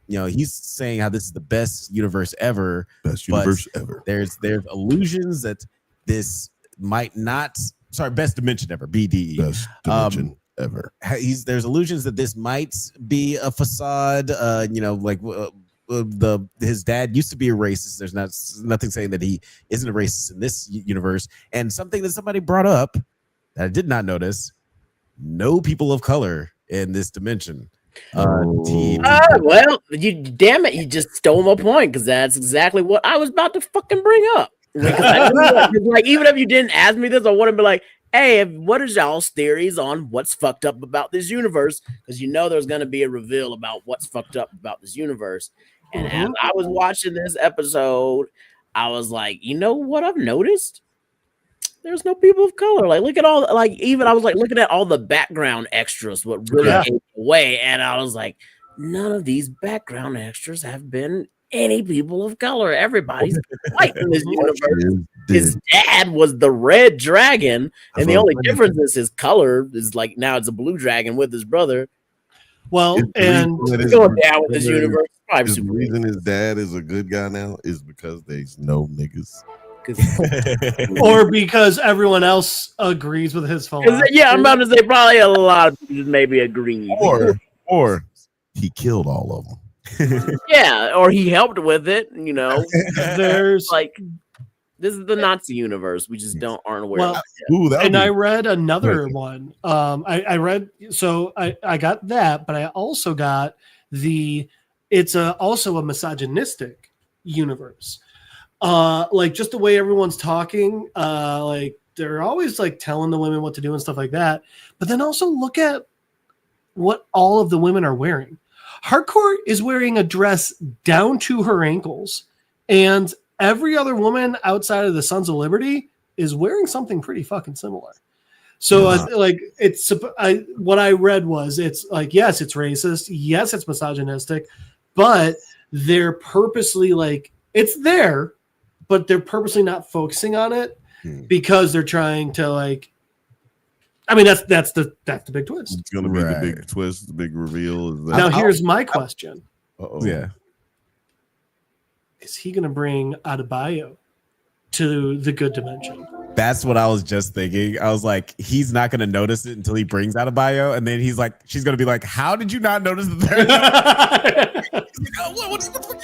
you know, he's saying how this is the best universe ever. Best universe ever. There's illusions that this might not. Sorry, best dimension ever. BDE. Best dimension ever. There's illusions that this might be a facade. You know, like his dad used to be a racist. There's nothing saying that he isn't a racist in this universe. And something that somebody brought up that I did not notice: no people of color in this dimension. Well, you just stole my point, because that's exactly what I was about to fucking bring up. Like, even if you didn't ask me this, I wouldn't be like, hey, what is y'all's theories on what's fucked up about this universe? Because you know there's going to be a reveal about what's fucked up about this universe. And as I was watching this episode, I was like, you know what I've noticed? There's no people of color. Like, look at all, like, even I was like looking at all the background extras, what really came away. And I was like, none of these background extras have been any people of color. Everybody's white in this universe. His dad was the red dragon, and the only difference is his color is like now it's a blue dragon with his brother. Well, and going down with this universe. The reason his dad is a good guy now is because there's no niggas. Or because everyone else agrees with his philosophy. Yeah, I'm about to say probably a lot of people maybe agree. Or he killed all of them. Yeah, or he helped with it. You know, there's like, this is the Nazi universe. We just aren't aware of it. And I read another one. I read, so I got that, but I also got it's also a misogynistic universe. Like, just the way everyone's talking, like they're always like telling the women what to do and stuff like that. But then also look at what all of the women are wearing. Harcourt is wearing a dress down to her ankles, and every other woman outside of the Sons of Liberty is wearing something pretty fucking similar. So like, what I read was, it's like, yes, it's racist. Yes, it's misogynistic, but they're purposely like, it's there, but they're purposely not focusing on it because they're trying to like, I mean, that's the big twist. It's gonna be the big twist, the big reveal. Is that now here's my question. Yeah. Is he gonna bring Adebayo to the good dimension? That's what I was just thinking. I was like, he's not going to notice it until he brings out a bio, and then she's going to be like, "How did you not notice the third?"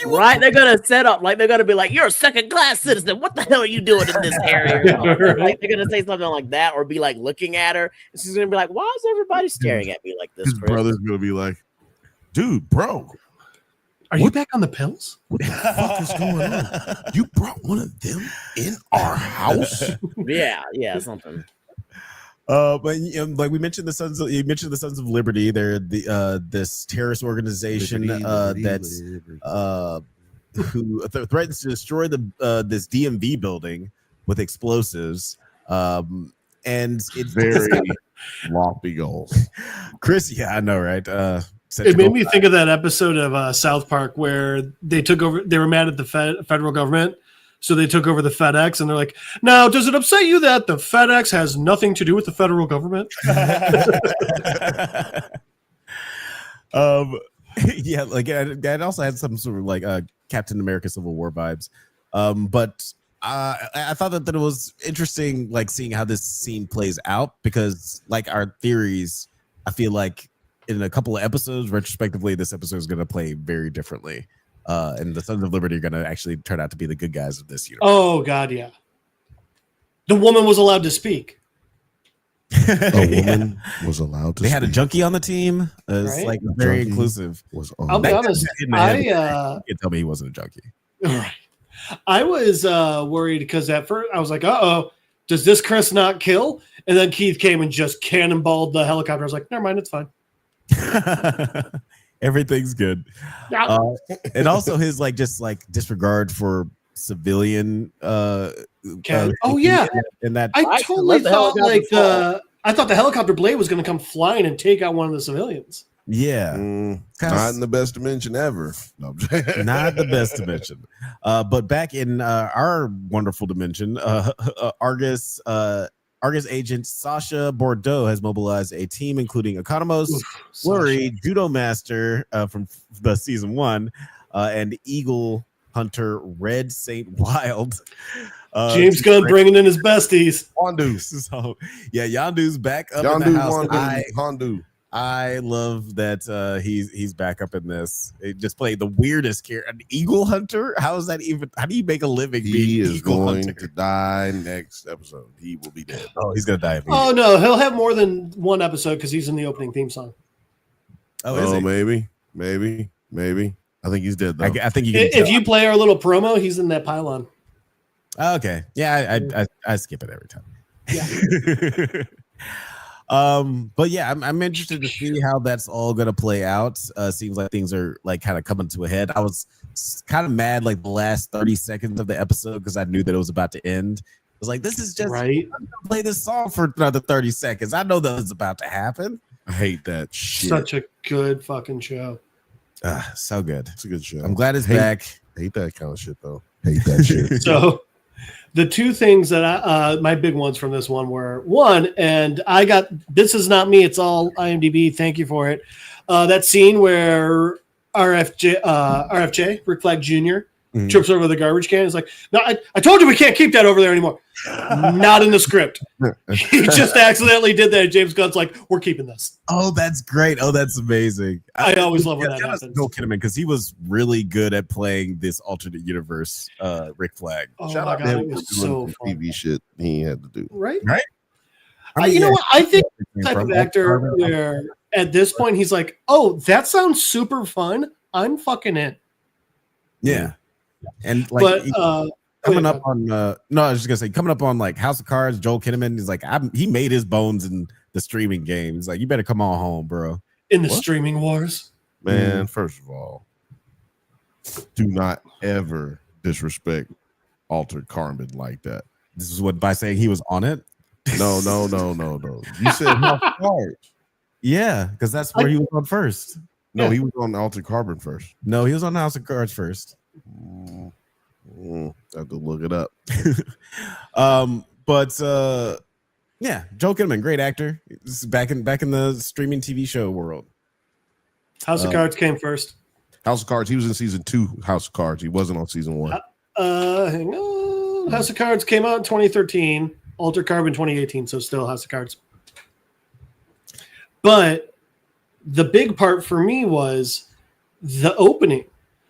Right? They're gonna set up like they're gonna be like, "You're a second-class citizen. What the hell are you doing in this area?" Like, they're gonna say something like that, or be like looking at her, and she's gonna be like, "Why is everybody staring at me like this?" His brother's gonna be like, "Dude, bro, are you back on the pills? What the fuck is going on? You brought one of them in our house?" Yeah, something. But like we mentioned, the Sons of Liberty. They're this terrorist organization who threatens to destroy this DMV building with explosives. And it's very lofty goals. Chris, yeah, I know, right? It made me think of that episode of South Park where they took over. They were mad at the federal government, so they took over the FedEx, and they're like, "Now, does it upset you that the FedEx has nothing to do with the federal government?" Yeah, like that also had some sort of like Captain America Civil War vibes. But I thought that it was interesting, like seeing how this scene plays out, because like our theories, I feel like in a couple of episodes, retrospectively, this episode is going to play very differently. And the Sons of Liberty are going to actually turn out to be the good guys of this universe. Oh God, yeah. The woman was allowed to speak. A woman was allowed to. They had a junkie on the team. It's Right? like very Junkie inclusive. Was I'll be honest. You can't tell me he wasn't a junkie. I was worried because at first I was like, does this Chris not kill? And then Keith came and just cannonballed the helicopter. I was like, never mind, it's fine. Everything's good. And also his like just like disregard for civilian oh yeah. And that I totally thought like I thought the helicopter blade was going to come flying and take out one of the civilians. Yeah. Not in the best dimension ever. No. Not the best dimension. But back in our wonderful dimension, Argus agent Sasha Bordeaux has mobilized a team including Economos, Flurry, Judo Master from the season 1, and Eagle Hunter Red Saint Wild. James Gunn bringing in his besties. Yondu. So yeah, Yondu's back up Yondu, in the house. Hondu. I love that he's back up in this. It just played the weirdest character. An eagle hunter? How is that even? How do you make a living? He is eagle going hunter? to die next episode. He will be dead. Oh, he's gonna die. Oh no, he'll have more than one episode because he's in the opening theme song. Oh, maybe. I think he's dead though. I think you. If you play our little promo, he's in that pylon. Okay, yeah, I skip it every time. Yeah. But yeah, I'm interested to see how that's all gonna play out. Seems like things are like kind of coming to a head. I was kind of mad like the last 30 seconds of the episode because I knew that it was about to end. I was like, this is just right. I'm gonna play this song for another 30 seconds. I know that was about to happen. I hate that shit. Such a good fucking show. So good. It's a good show. I'm glad it's back. Hate that kind of shit though. Hate that shit. So the two things that my big ones from this one were one, and I got, this is not me, it's all IMDb. Thank you for it. That scene where RFJ, Rick Flag Jr., trips over the garbage can. He's like, no, I told you we can't keep that over there anymore. Not in the script. He just accidentally did that. James Gunn's like, we're keeping this. Oh, that's great. Oh, that's amazing. I always love when that happens. Joel Kinnaman, because he was really good at playing this alternate universe Rick Flag. Oh Shout my out God, to it him was for so doing fun. TV shit he had to do. Right? I mean, you know what? I think the type from of actor where at this point he's like, oh, that sounds super fun. I'm fucking in. Yeah. And like But coming up on no, I was just gonna say coming up on like House of Cards, Joel Kinnaman is like he made his bones in the streaming game. He's like, you better come on home, bro. in the streaming wars. Man, first of all, do not ever disrespect Altered Carbon like that. This is what by saying he was on it. No. You said House of Cards. Yeah, because that's where he was on first. No, he was on Altered Carbon first. No, he was on House of Cards first. I have to look it up. But yeah, Joel Kinnaman, great actor. This is back in the streaming TV show world. House of Cards came first. House of Cards. He was in season 2. House of Cards. He wasn't on season 1. Hang on. House of Cards came out in 2013. Altered Carbon 2018. So still House of Cards. But the big part for me was the opening.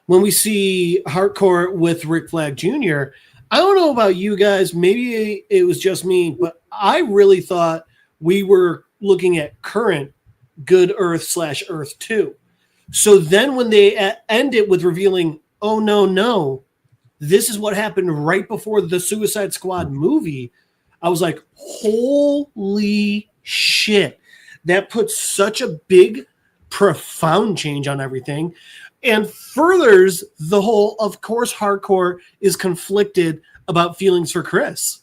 When we see Hardcore with Rick Flag Jr., I don't know about you guys. Maybe it was just me, but I really thought we were looking at current Good Earth / Earth 2. So then when they end it with revealing, oh, no, this is what happened right before the Suicide Squad movie, I was like, holy shit. That puts such a big, profound change on everything. And furthers the whole, of course, Hardcore is conflicted about feelings for Chris.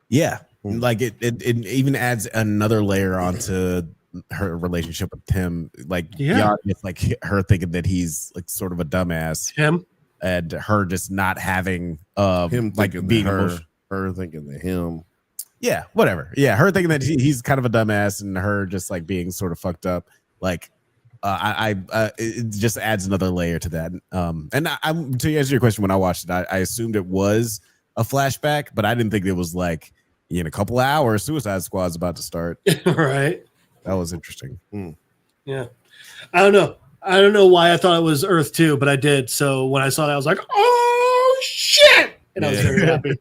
Yeah. Like it even adds another layer onto her relationship with him. Like, yeah, it's like her thinking that he's like sort of a dumbass. Him. And her just not having him like being her thinking that him. Yeah, whatever. Yeah, her thinking that he's kind of a dumbass and her just like being sort of fucked up. Like, it just adds another layer to that. And I'm to answer your question, when I watched it, I assumed it was a flashback, but I didn't think it was like in a couple of hours Suicide Squad's about to start. Right. That was interesting. Yeah. I don't know why I thought it was Earth 2, but I did. So when I saw that, I was like, oh shit! And I was very happy.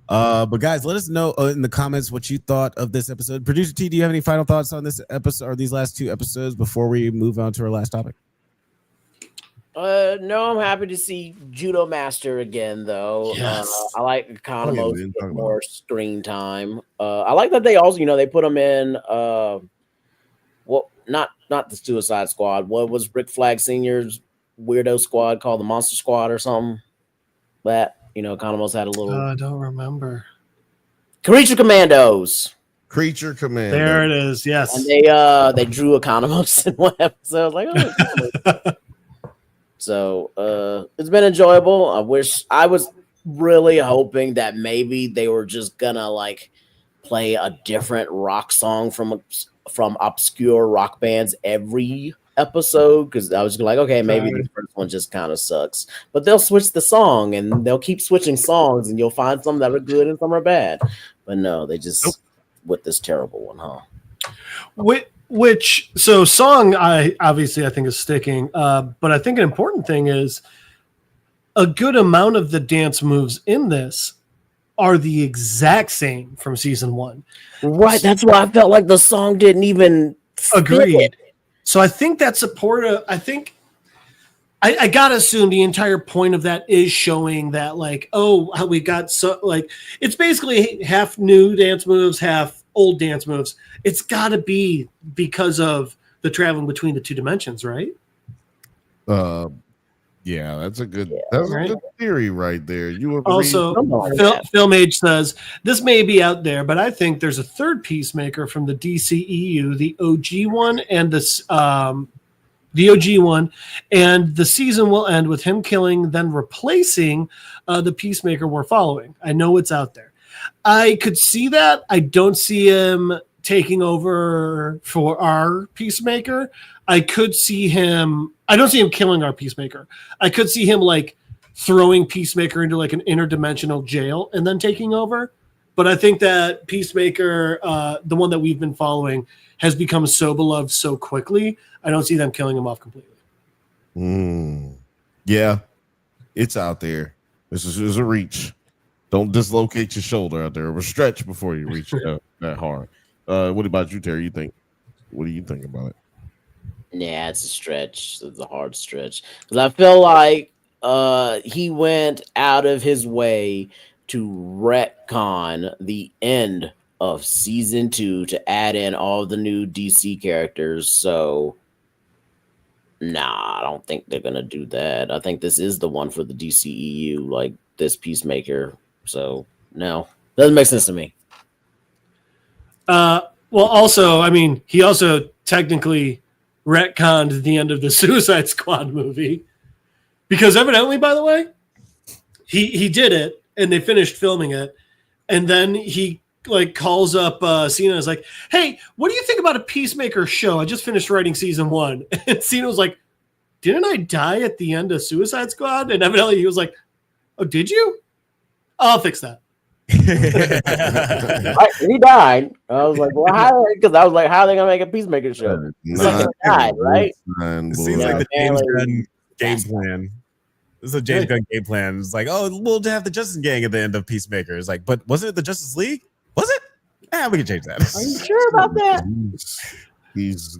But guys, let us know in the comments what you thought of this episode. Producer T, do you have any final thoughts on this episode or these last 2 episodes before we move on to our last topic? No, I'm happy to see Judo Master again, though. Yes. I like Economos more screen time. I like that they also, they put them in. Not the Suicide Squad. What was Rick Flag Senior's weirdo squad called? The Monster Squad or something? That Economos had a little. I don't remember. Creature Commandos. Creature Commando. There it is. Yes. And they drew Economos in one episode. I was like, oh. So it's been enjoyable. I was really hoping that maybe they were just gonna like play a different rock song from obscure rock bands every episode, because I was like, okay, maybe the first one just kind of sucks, but they'll switch the song and they'll keep switching songs, and you'll find some that are good and some are bad. But no, they just with this terrible one, huh? Which song I think is sticking, but I think an important thing is a good amount of the dance moves in this are the exact same from season 1. Right, that's why I felt like the song didn't even agreed. So I think that's supportive. I think I gotta assume the entire point of that is showing that like, oh, how we got it's basically half new dance moves, half old dance moves. It's got to be because of the traveling between the 2 dimensions, right? Yeah, that's a good good theory right there. You agree? Also, Film Age says this may be out there, but I think there's a third Peacemaker from the DCEU, the OG one, and the OG one, and the season will end with him killing, then replacing the Peacemaker we're following. I know it's out there. I could see that. I don't see him taking over for our Peacemaker. I don't see him killing our Peacemaker. I could see him like throwing Peacemaker into like an interdimensional jail and then taking over. But I think that Peacemaker, the one that we've been following, has become so beloved so quickly. I don't see them killing him off completely. Yeah, it's out there. This is a reach. Don't dislocate your shoulder out there, or stretch before you reach that hard. What about you, Terry? What do you think about it? Yeah, it's a stretch. It's a hard stretch, because I feel like he went out of his way to retcon the end of season 2 to add in all the new DC characters. So, I don't think they're gonna do that. I think this is the one for the DCEU, like this Peacemaker. So, no, doesn't make sense to me. Well, also, I mean, he also technically retconned the end of the Suicide Squad movie, because evidently, by the way, he did it and they finished filming it, and then he like calls up Cena and is like, hey, what do you think about a Peacemaker show? I just finished writing season 1. And Cena was like, didn't I die at the end of Suicide Squad? And evidently he was like, oh, did you? I'll fix that. He died. I was like, well, how? Because I was like, how are they gonna make a Peacemaker show? He died, right? It seems like the James Gunn game plan. This is a James Gunn game plan. It's like, oh, we'll have the Justice Gang at the end of Peacemaker. It's like, but wasn't it the Justice League? Was it? Yeah, we can change that. Are you sure about that? He's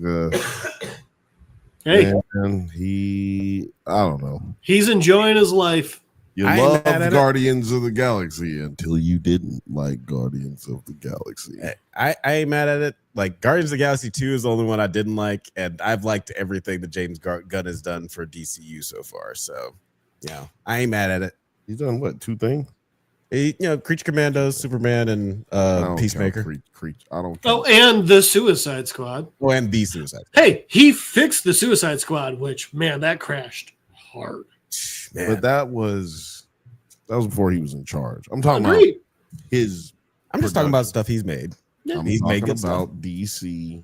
hey, and I don't know. He's enjoying his life. You love Guardians of the Galaxy until you didn't like Guardians of the Galaxy. I ain't mad at it. Like Guardians of the Galaxy 2 is the only one I didn't like, and I've liked everything that James Gunn has done for DCU so far. So, I ain't mad at it. He's done what, 2 things? Creature Commandos, Superman, and Peacemaker. I don't. Oh, and the Suicide Squad. Oh, and the Suicide Squad. Hey, he fixed the Suicide Squad, which that crashed hard. Man. But that was before he was in charge. I'm talking about his. I'm just talking about stuff he's made. I'm he's talking made good about stuff. DC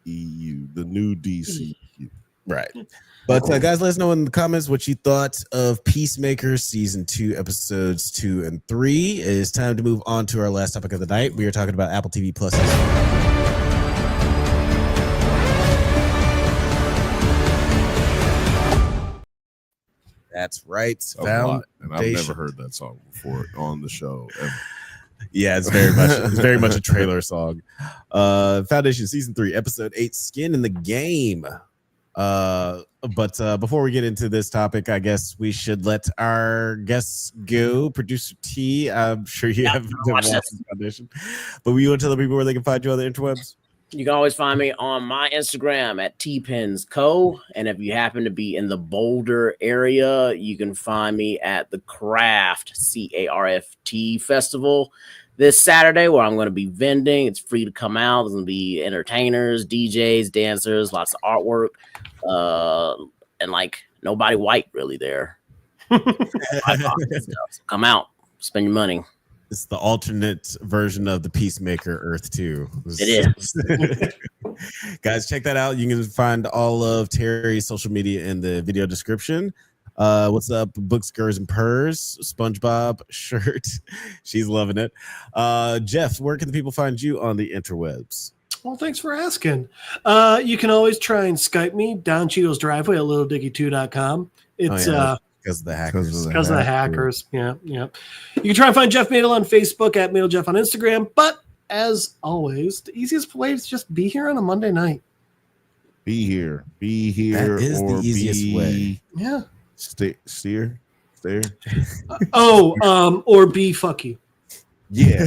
the new DCU. Right. But guys, let us know in the comments what you thought of Peacemaker season 2, episodes 2 and 3. It is time to move on to our last topic of the night. We are talking about Apple TV Plus. That's right. And I've never heard that song before on the show ever. Yeah, it's very much a trailer song. Foundation season 3, episode 8, Skin in the Game. But before we get into this topic, I guess we should let our guests go. Producer T, I'm sure you haven't been watching Foundation, but we want to tell the people where they can find you on the interwebs. You can always find me on my Instagram at tpensco. And if you happen to be in the Boulder area, you can find me at the Craft, CARFT Festival this Saturday, where I'm going to be vending. It's free to come out. There's going to be entertainers, DJs, dancers, lots of artwork, and like nobody white really there. So come out, spend your money. It's the alternate version of the Peacemaker Earth 2. It is. Guys, check that out. You can find all of Terry's social media in the video description. What's up, Books, Gurs, and Purrs, SpongeBob shirt. She's loving it. Jeff, where can the people find you on the interwebs? Well, thanks for asking. You can always try and Skype me down Cheeto's driveway at littlediggy2.com. It's because of the hackers. Because of the hackers. Yeah. You can try and find Jeff Madel on Facebook at MadelJeff on Instagram. But as always, the easiest way is just be here on a Monday night. Be here. That is the easiest way. Yeah. Steer. Or be fuck you. Yeah.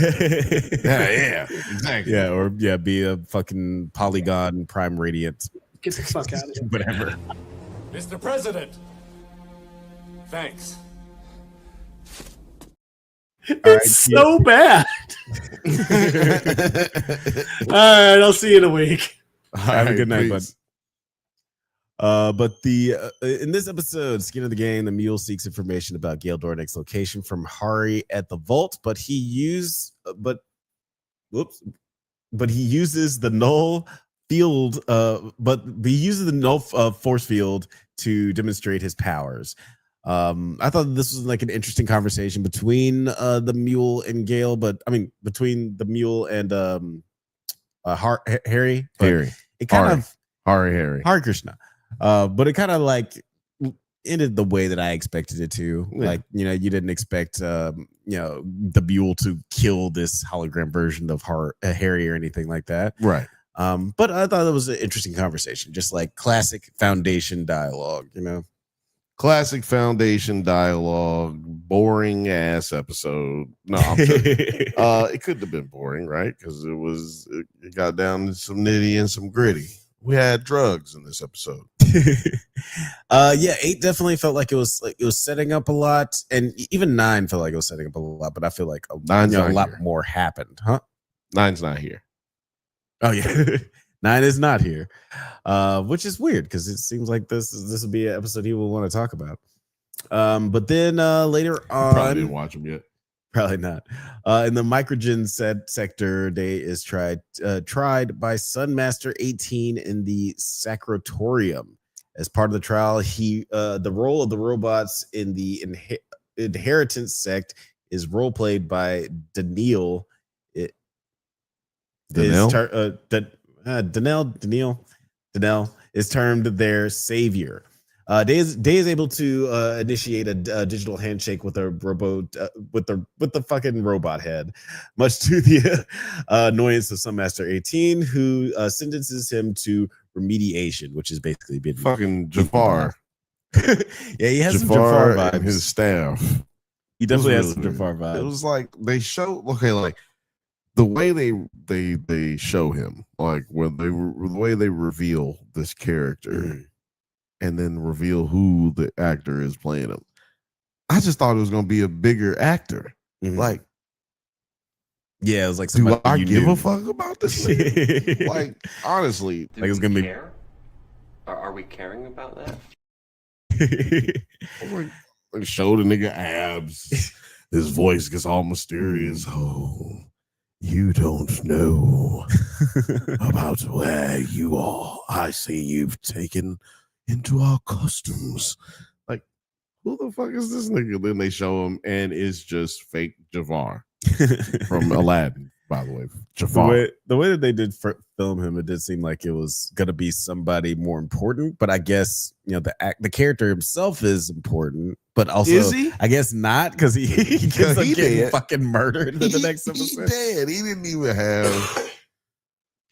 yeah, exactly. Yeah, or be a fucking Polygon Prime Radiant. Get the fuck out of here. Whatever. Mr. President, thanks. It's so bad. All right, I'll see you in a week. Have a good night, bud. But in this episode, Skin of the Game, the mule seeks information about Gail Dornick's location from Hari at the vault, but he uses the null field, force field to demonstrate his powers. I thought this was like an interesting conversation between the mule and Gail, between the mule and Harry. It kind of Hari Krishna. But it kind of like ended the way that I expected it to. Yeah. Like, you didn't expect the mule to kill this hologram version of Harry or anything like that. Right. But I thought it was an interesting conversation, just like classic Foundation dialogue, Classic Foundation dialogue, boring ass episode. No, I'm sure. It couldn't have been boring, right? Because it got down to some nitty and some gritty. We had drugs in this episode. 8 definitely felt like it was setting up a lot, and even 9 felt like it was setting up a lot. But I feel like a lot more happened, huh? 9's not here. Oh yeah, 9 is not here, which is weird because it seems like this will be an episode he will want to talk about. But then later on, probably didn't watch him yet. Probably not. In the microgen sector, Day is tried by Sunmaster 18 in the Sacratorium. As part of the trial, the role of the robots in the inheritance sect is role played by Daniil. Daniil is termed their savior. Day is able to initiate a digital handshake with a robot with the fucking robot head, much to the annoyance of Sunmaster 18, who sentences him to remediation, which is basically being fucking Jafar. Yeah, he has some Jafar vibes. And his staff. He definitely has some Jafar vibes. It was like they show like the way they show him, like the way they reveal this character. And then reveal who the actor is playing him. I just thought it was going to be a bigger actor. Like, yeah, it was like, do I give a fuck about this? Like, honestly, like it's gonna be. Are we caring about that? Like, show the nigga abs. His voice gets all mysterious. Oh, You don't know about where you are. I see you've taken into our customs. Like, who the fuck is this nigga? Then they show him, and it's just fake Jafar from Aladdin, by the way. Jafar. The way that they did film him, it did seem like it was gonna be somebody more important. But I guess the character himself is important, but also Is he? I guess not because he gets up getting dead. fucking murdered in the next episode. He dead. He didn't even have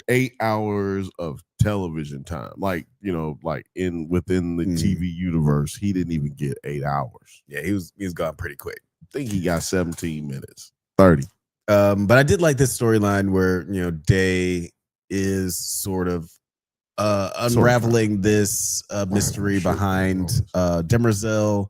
8 hours of television time. Like within the TV universe, he didn't even get 8 hours. Yeah, he was gone pretty quick. I think he got 17 minutes. 30. But I did like this storyline where Day is sort of unraveling this mystery behind Demerzel.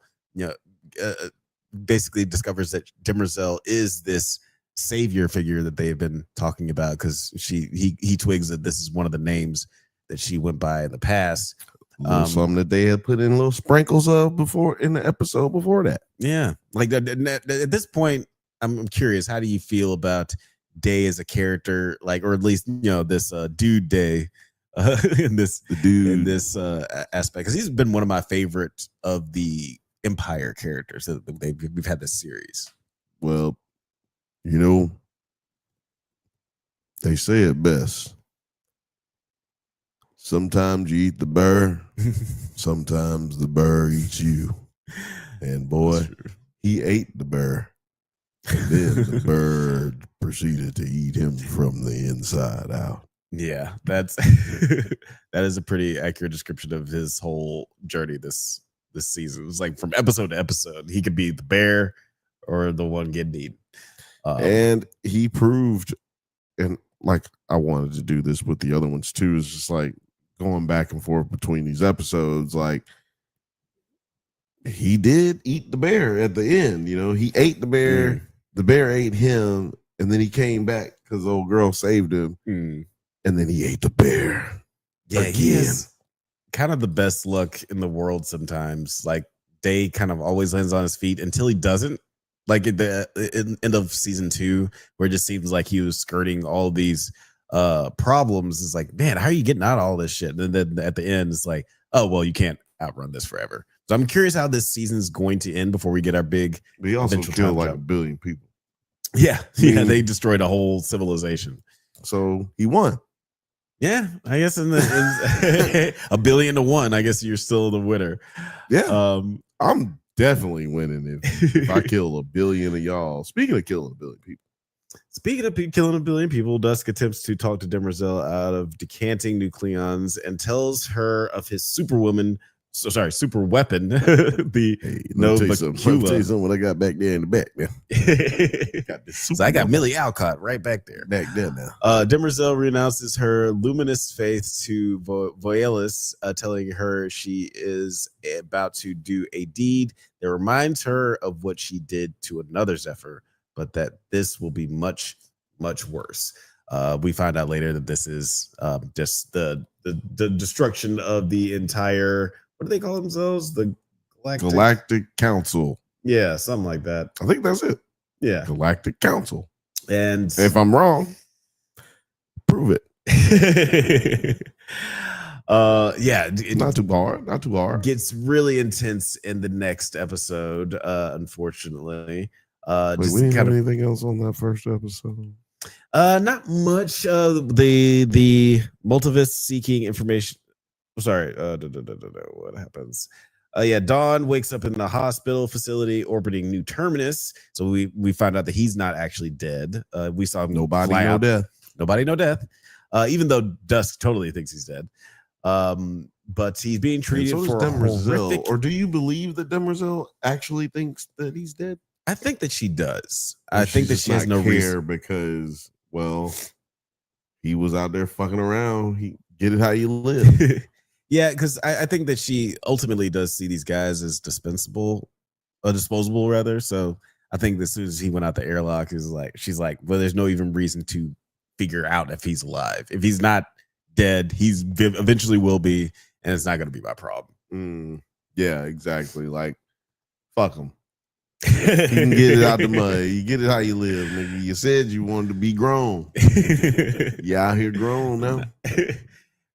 Basically discovers that Demerzel is this savior figure that they've been talking about because he twigs that this is one of the names that she went by in the past. Something that they had put in little sprinkles of before in the episode before that. Yeah, like at this point, I'm curious. How do you feel about Day as a character, like, or at least this dude Day in this aspect? Because he's been one of my favorite of the Empire characters that we've had this series. Well, they say it best. Sometimes you eat the burr, sometimes the burr eats you. And boy, he ate the burr. And then the bird proceeded to eat him from the inside out. Yeah, that is a pretty accurate description of his whole journey this season. It was like from episode to episode, he could be the bear or the one getting eaten. And he proved, and like I wanted to do this with the other ones too, is just like going back and forth between these episodes. Like he did eat the bear at the end. He ate the bear. The bear ate him, and then he came back because the old girl saved him, and then he ate the bear. Yeah, again. he is kind of the best luck in the world sometimes. Like Day kind of always lands on his feet until he doesn't. Like at the end of season 2, where it just seems like he was skirting all these problems. It's like, man, how are you getting out of all this shit? And then at the end, it's like, oh well, you can't outrun this forever. So I'm curious how this season is going to end before we get our big. But he also killed like 1 billion people. Yeah, they destroyed a whole civilization. So he won. Yeah, I guess in 1 billion to 1, I guess you're still the winner. Yeah, I'm definitely winning if I kill 1 billion of y'all. Speaking of killing 1 billion people. Speaking of killing 1 billion people, Dusk attempts to talk to Demerzel out of decanting nucleons and tells her of his super weapon. The Let me tell you something when I got back there in the back, man. So I got Millie Alcott right back there. Back there now. Demerzel renounces her luminous faith to Voilis, telling her she is about to do a deed that reminds her of what she did to another Zephyr, but that this will be much, much worse. We find out later that this is just the destruction of the entire. What do they call themselves? The Galactic Council. Yeah, something like that. I think that's it. Yeah. Galactic Council. And if I'm wrong, prove it. Yeah. Not too hard. Not too hard. Gets really intense in the next episode, unfortunately. Wait, we didn't have anything else on that first episode? Not much. The multiverse seeking information. Sorry, what happens? Yeah, Dawn wakes up in the hospital facility orbiting New Terminus. So we find out that he's not actually dead. We saw him Nobody no death. Nobody no death. Even though Dusk totally thinks he's dead. But he's being treated for a horrific. Or do you believe that Demerzel actually thinks that he's dead? I think that she does. I think that she has no reason because, well, he was out there fucking around. He get it how you live. Yeah, because I think that she ultimately does see these guys as disposable rather. So I think as soon as he went out the airlock, she's like, well, there's no even reason to figure out if he's alive. If he's not dead, he's eventually will be, and it's not going to be my problem. Yeah, exactly. Like, fuck him. You can get it out the mud. You get it how you live, nigga. You said you wanted to be grown. You out here grown now.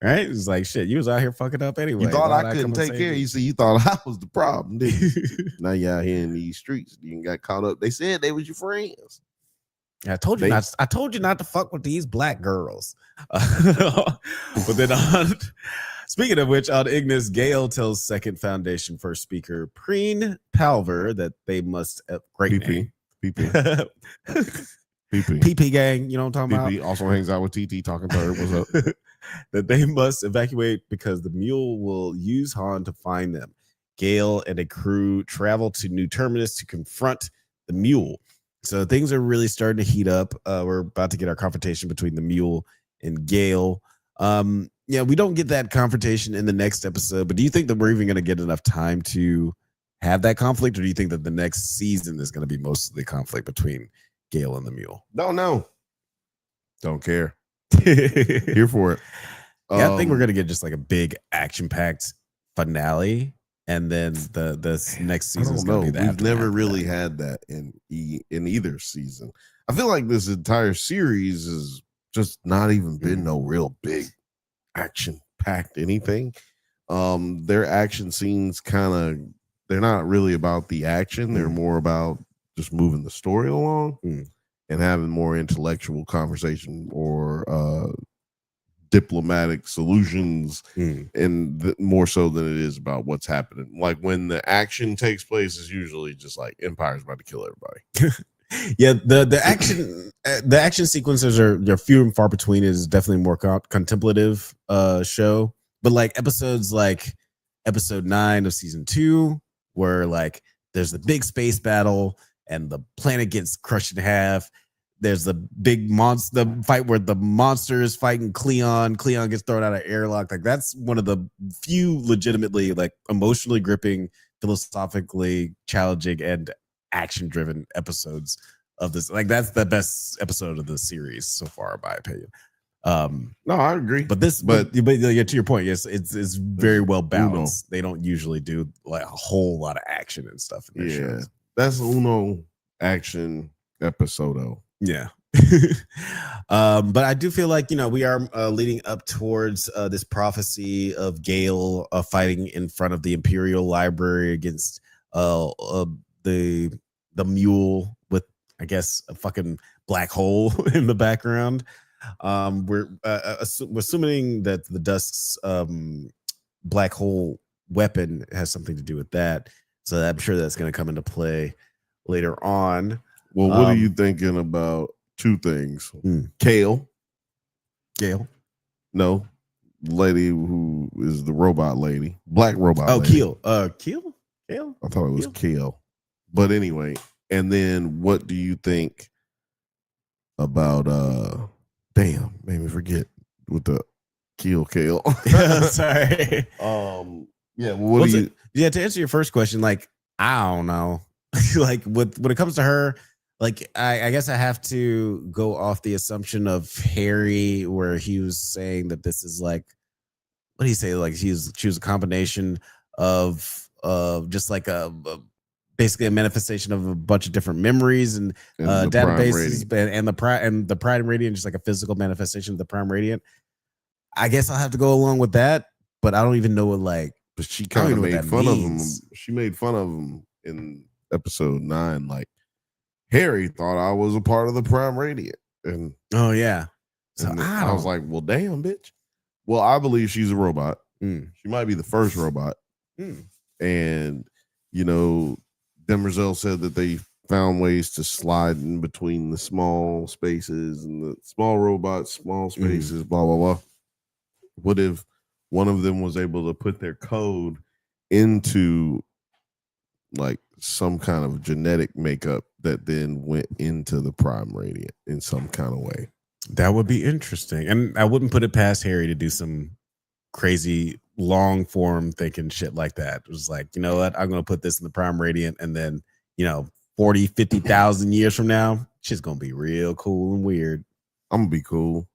Right? It's like shit. You was out here fucking up anyway. You thought Why'd I come couldn't and take save care of you. See, you thought I was the problem, didn't you? Now you out here in these streets. You got caught up. They said they was your friends. I told you not. I told you not to fuck with these black girls. But then speaking of which, on Ignis, Gale tells Second Foundation first speaker Preen Palver that they must great name. PP. PP gang. You know what I'm talking PP about? also hangs out with TT talking to her. What's up? That they must evacuate because the mule will use Han to find them. Gale and a crew travel to New Terminus to confront the mule. So things are really starting to heat up. We're about to get our confrontation between the mule and Gale. Yeah, we don't get that confrontation in the next episode, but do you think that we're even going to get enough time to have that conflict, or do you think that the next season is going to be mostly conflict between Gale and the mule? Don't know. Don't care. Here for it. Yeah, I think we're going to get just like a big action-packed finale. And then the next season is going to be that. We've never really had that in either season. I feel like this entire series has just not even been no real big action packed anything. Their action scenes they're not really about the action. They're more about just moving the story along and having more intellectual conversation or diplomatic solutions, and more so than it is about what's happening. Like when the action takes place is usually just like Empire's about to kill everybody. Yeah, the action sequences are few and far between. It is definitely more contemplative show, but like episodes like episode 9 of season 2, where like there's the big space battle and the planet gets crushed in half. There's the big monster, the fight where the monster is fighting Cleon. Cleon gets thrown out of airlock. Like that's one of the few legitimately like emotionally gripping, philosophically challenging, and action-driven episodes of this. Like that's the best episode of the series so far, in my opinion. No, I agree. But yeah, to your point, yes, it's very well balanced. They don't usually do like a whole lot of action and stuff in their shows. That's Uno action episode. Yeah. But I do feel like, we are leading up towards this prophecy of Gale fighting in front of the Imperial Library against the mule with, I guess, a fucking black hole in the background. We're assuming that the Dusk's black hole weapon has something to do with that. So I'm sure that's going to come into play later on. Well, what are you thinking about? Two things. Gale. No. Lady who is the robot lady. Black robot lady. Keel. Keel? I thought it was Kale. But anyway, and then what do you think about damn, made me forget with the Kale. Sorry. Yeah, what do you to answer your first question, like, I don't know. Like when it comes to her, like I guess I have to go off the assumption of Harry, where he was saying that this is like, what do you say? Like she was a combination of just like basically a manifestation of a bunch of different memories and databases, and the Prime Radiant, just like a physical manifestation of the Prime Radiant. I guess I'll have to go along with that, but I don't even know what like. But she kind of made fun of him. She made fun of him in episode 9, like. Harry thought I was a part of the Prime Radiant. And oh yeah. So I was like, well, damn, bitch. Well, I believe she's a robot. She might be the first robot. And Demerzel said that they found ways to slide in between the small spaces and the small robots, small spaces, blah, blah, blah. What if one of them was able to put their code into like some kind of genetic makeup that then went into the Prime Radiant in some kind of way? That would be interesting. And I wouldn't put it past Harry to do some crazy long form thinking shit like that. It was like, you know what? I'm going to put this in the Prime Radiant, and then, 40, 50,000 years from now, shit's going to be real cool and weird. I'm going to be cool.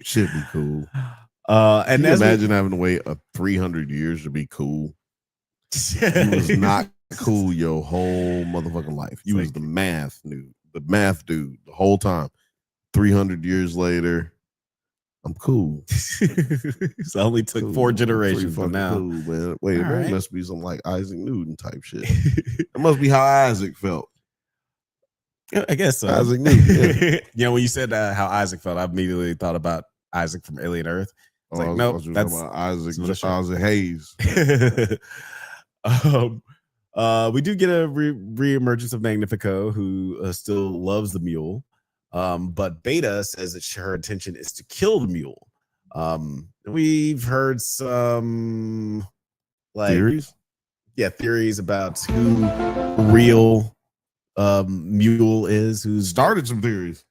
Should be cool. And imagine having to wait 300 years to be cool. He was not cool your whole motherfucking life. You was the math dude the whole time. 300 years later, I'm cool. It only took 4 generations for now. Cool, man. Wait, All that right. must be some like Isaac Newton type shit. That must be how Isaac felt. I guess so. Isaac Newton. Yeah. When you said how Isaac felt, I immediately thought about Isaac from Alien Earth. It's like, nope, that's Isaac Hayes. We do get a re-emergence of Magnifico, who still loves the mule. But Beta says that her intention is to kill the mule. We've heard some Theories? Yeah, theories about who real mule is. Who started some theories.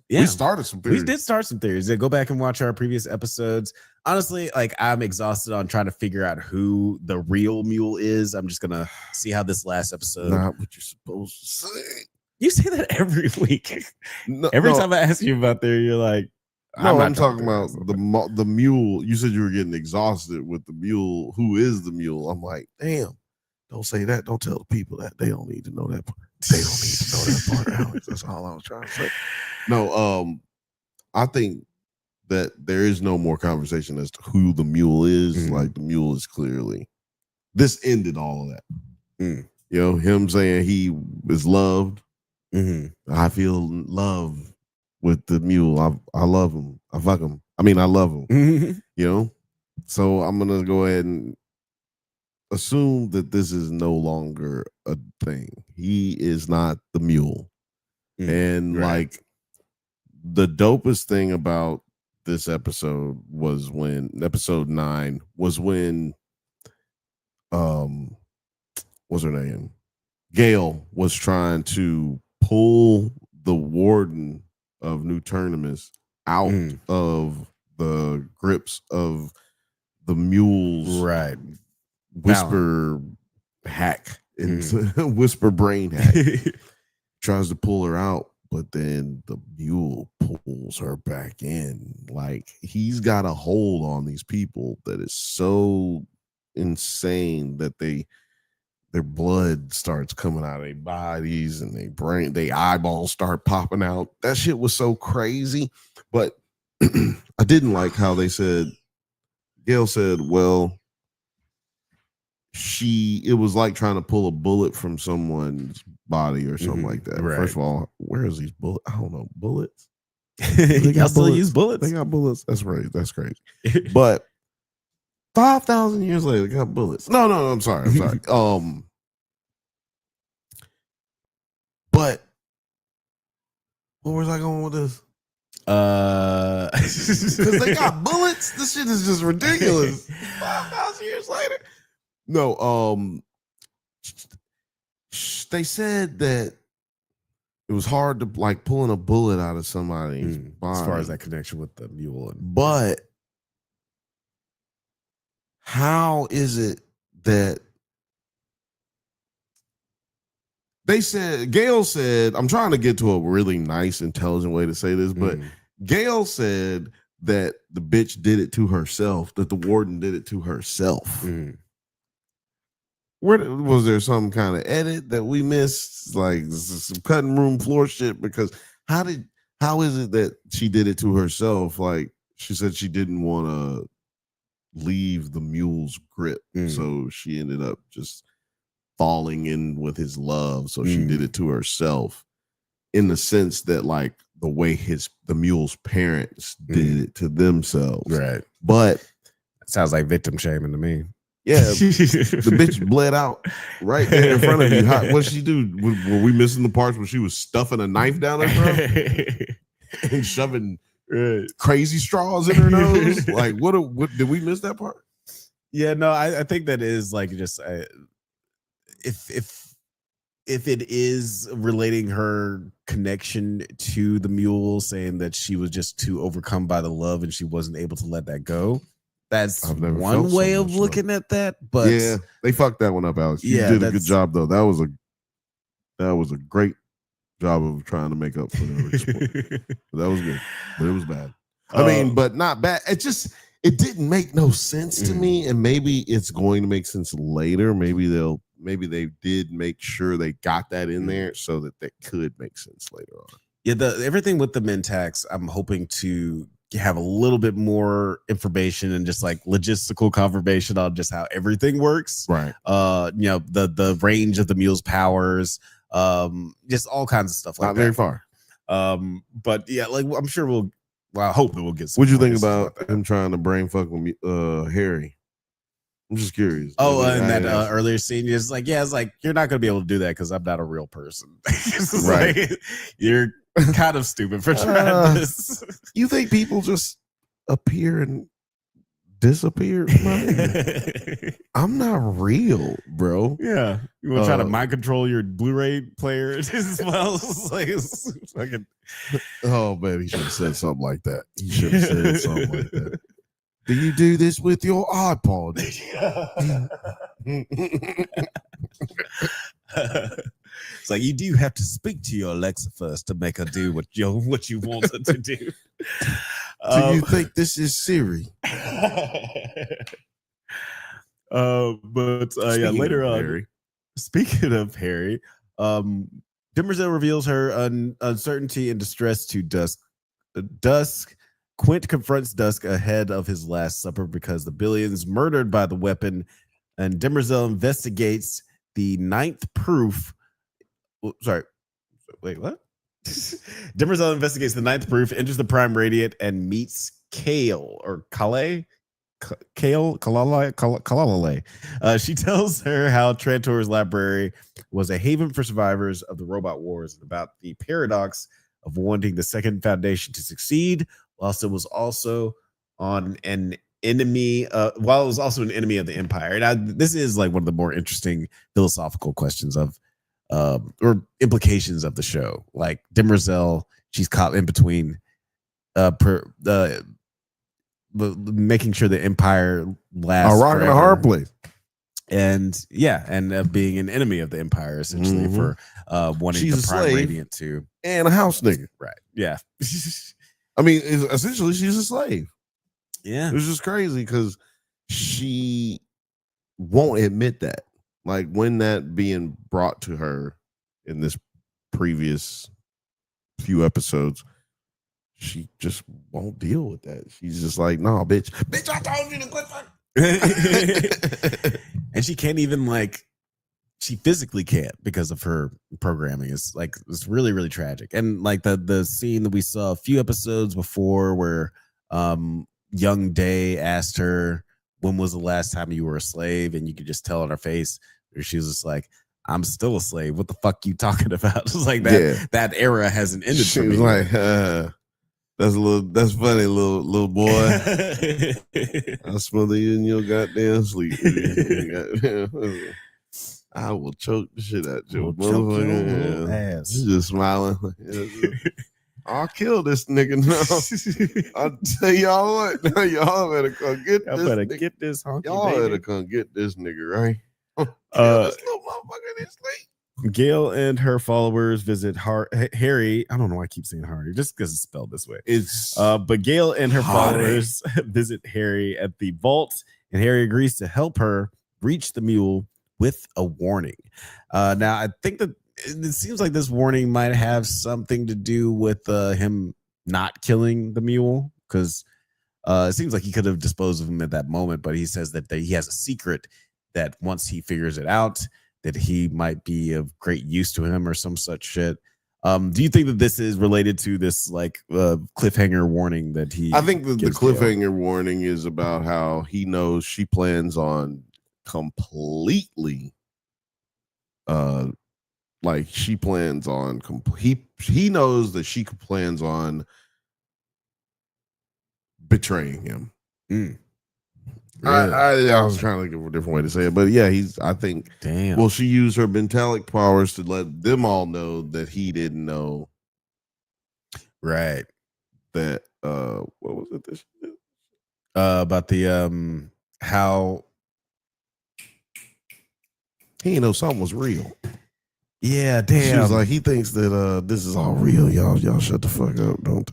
Yeah, we started some theories. We did start some theories. Yeah, go back and watch our previous episodes. Honestly, like I'm exhausted on trying to figure out who the real mule is. I'm just gonna see how this last episode. Not what you're supposed to say. You say that every week. Every time I ask you about there, you're like, no, I'm talking about the mule. You said you were getting exhausted with the mule. Who is the mule? I'm like, damn. Don't say that. Don't tell the people that. They don't need to know that part. They don't need to know that part, Alex. That's all I was trying to say. No, I think that there is no more conversation as to who the mule is. Mm-hmm. Like the mule is clearly. This ended all of that. You know, him saying he is loved. Mm-hmm. I feel love with the mule. I love him. I fuck him. I mean, I love him. Mm-hmm. You know? So I'm gonna go ahead and assume that this is no longer a thing. He is not the mule. And like the dopest thing about this episode was when episode 9 was when what's her name? Gail was trying to pull the warden of New Terminus out of the grips of the mule's whisper hack and whisper brain hack. Tries to pull her out, but then the mule pulls her back in. Like he's got a hold on these people that is so insane that their blood starts coming out of their bodies and their eyeballs start popping out. That shit was so crazy. But I didn't like how they said, Gail said, well, it was like trying to pull a bullet from someone's body or something like that. Right. First of all, where is these bullets? I don't know. Bullets? Y'all still use bullets? They got bullets. That's right. That's crazy. But 5,000 years later, they got bullets. No, I'm sorry. But where was I going with this? Because they got bullets. This shit is just ridiculous. 5,000 years later. No, they said that it was hard to like pulling a bullet out of somebody's body. As far as that connection with the mule. But how is it that they said, Gail said, I'm trying to get to a really nice, intelligent way to say this, but Gail said that the bitch did it to herself, that the warden did it to herself. Where was there some kind of edit that we missed, like some cutting room floor shit? Because how is it that she did it to herself? Like she said she didn't want to leave the mule's grip, so she ended up just falling in with his love. So she did it to herself, in the sense that like the way the mule's parents did it to themselves, right? But it sounds like victim shaming to me. Yeah, the bitch bled out right there in front of you. What'd she do? Were we missing the parts where she was stuffing a knife down her throat and shoving crazy straws in her nose? Like, what did we miss that part? Yeah, no, I think that is like just if it is relating her connection to the mule, saying that she was just too overcome by the love and she wasn't able to let that go. That's one way of looking at that, but yeah, they fucked that one up, Alex. You did a good job though. That was a great job of trying to make up for the that was good, but it was bad. I mean, but not bad. It didn't make no sense to me, and maybe it's going to make sense later. Maybe they'll maybe they did make sure they got that in there so that could make sense later on. Yeah, everything with the Mentax, I'm hoping to have a little bit more information and just like logistical confirmation on just how everything works. Right. The range of the mule's powers, just all kinds of stuff like Not that. very far. But yeah, like I'm sure I hope that we'll get some. What'd you think about him trying to brain fuck with Harry? I'm just curious. Oh, in that earlier scene, it's like, it's like you're not gonna be able to do that because I'm not a real person. Right. Like, you're kind of stupid for trying this. You think people just appear and disappear? I'm not real, bro. Yeah, you want to try to mind control your Blu-ray player as well? It's fucking... Oh man, he should have said something like that. He should have said something like that. Do you do this with your iPod? It's like you do have to speak to your Alexa first to make her do what you want her to do. Do you think this is Siri? Later on, Harry. Speaking of Harry, Demerzel reveals her uncertainty and distress to Dusk. Quint confronts Dusk ahead of his last supper because the Billions murdered by the weapon, and Demerzel investigates the ninth proof. Wait, what? Demerzel investigates the ninth proof, enters the Prime Radiant, and meets Kale. Kalalale. She tells her how Trantor's library was a haven for survivors of the robot wars and about the paradox of wanting the second foundation to succeed, whilst it was also an enemy of the Empire. Now, this is like one of the more interesting philosophical questions of or implications of the show. Like Demerzel, she's caught in between making sure the Empire lasts a rock and a hard place, and being an enemy of the Empire essentially for wanting she's the Prime Radiant to, and a house nigga, right? Yeah. I mean, essentially, she's a slave. Yeah, it was just crazy because she won't admit that. Like when that being brought to her in this previous few episodes, she just won't deal with that. She's just like, "No, bitch, I told you to quit fucking." And she can't even she physically can't because of her programming. It's really, really tragic. And like the scene that we saw a few episodes before where young Day asked her, when was the last time you were a slave? And you could just tell on her face, or she was just like, I'm still a slave. What the fuck you talking about? It's like that. Yeah. That era hasn't ended. She was like, that's funny, little boy. I'll smother you in your goddamn sleep. I will choke the shit out your motherfucking ass. He's just smiling. I'll kill this nigga now. I'll tell y'all what. Now y'all better come get this. Y'all better get this honky Y'all baby. better come get this nigga, right? This little motherfucker in his sleep. Gail and her followers visit Harry. I don't know why I keep saying Harry, just because it's spelled this way. But Gail and her followers visit Harry at the vault, and Harry agrees to help her reach the mule with a warning. Now, I think that it seems like this warning might have something to do with him not killing the mule, because it seems like he could have disposed of him at that moment, but he says that he has a secret that once he figures it out, that he might be of great use to him or some such shit. Do you think that this is related to this cliffhanger warning that he? I think that the cliffhanger warning is about how he knows she plans on completely, he knows that she plans on betraying him. Really? I was trying to think of a different way to say it, but yeah, I think. Damn. Well, she used her mentalic powers to let them all know that he didn't know. Right. That what was it? This about the how he didn't know something was real. Yeah, damn. She was like, he thinks that this is all real. Y'all shut the fuck up, don't.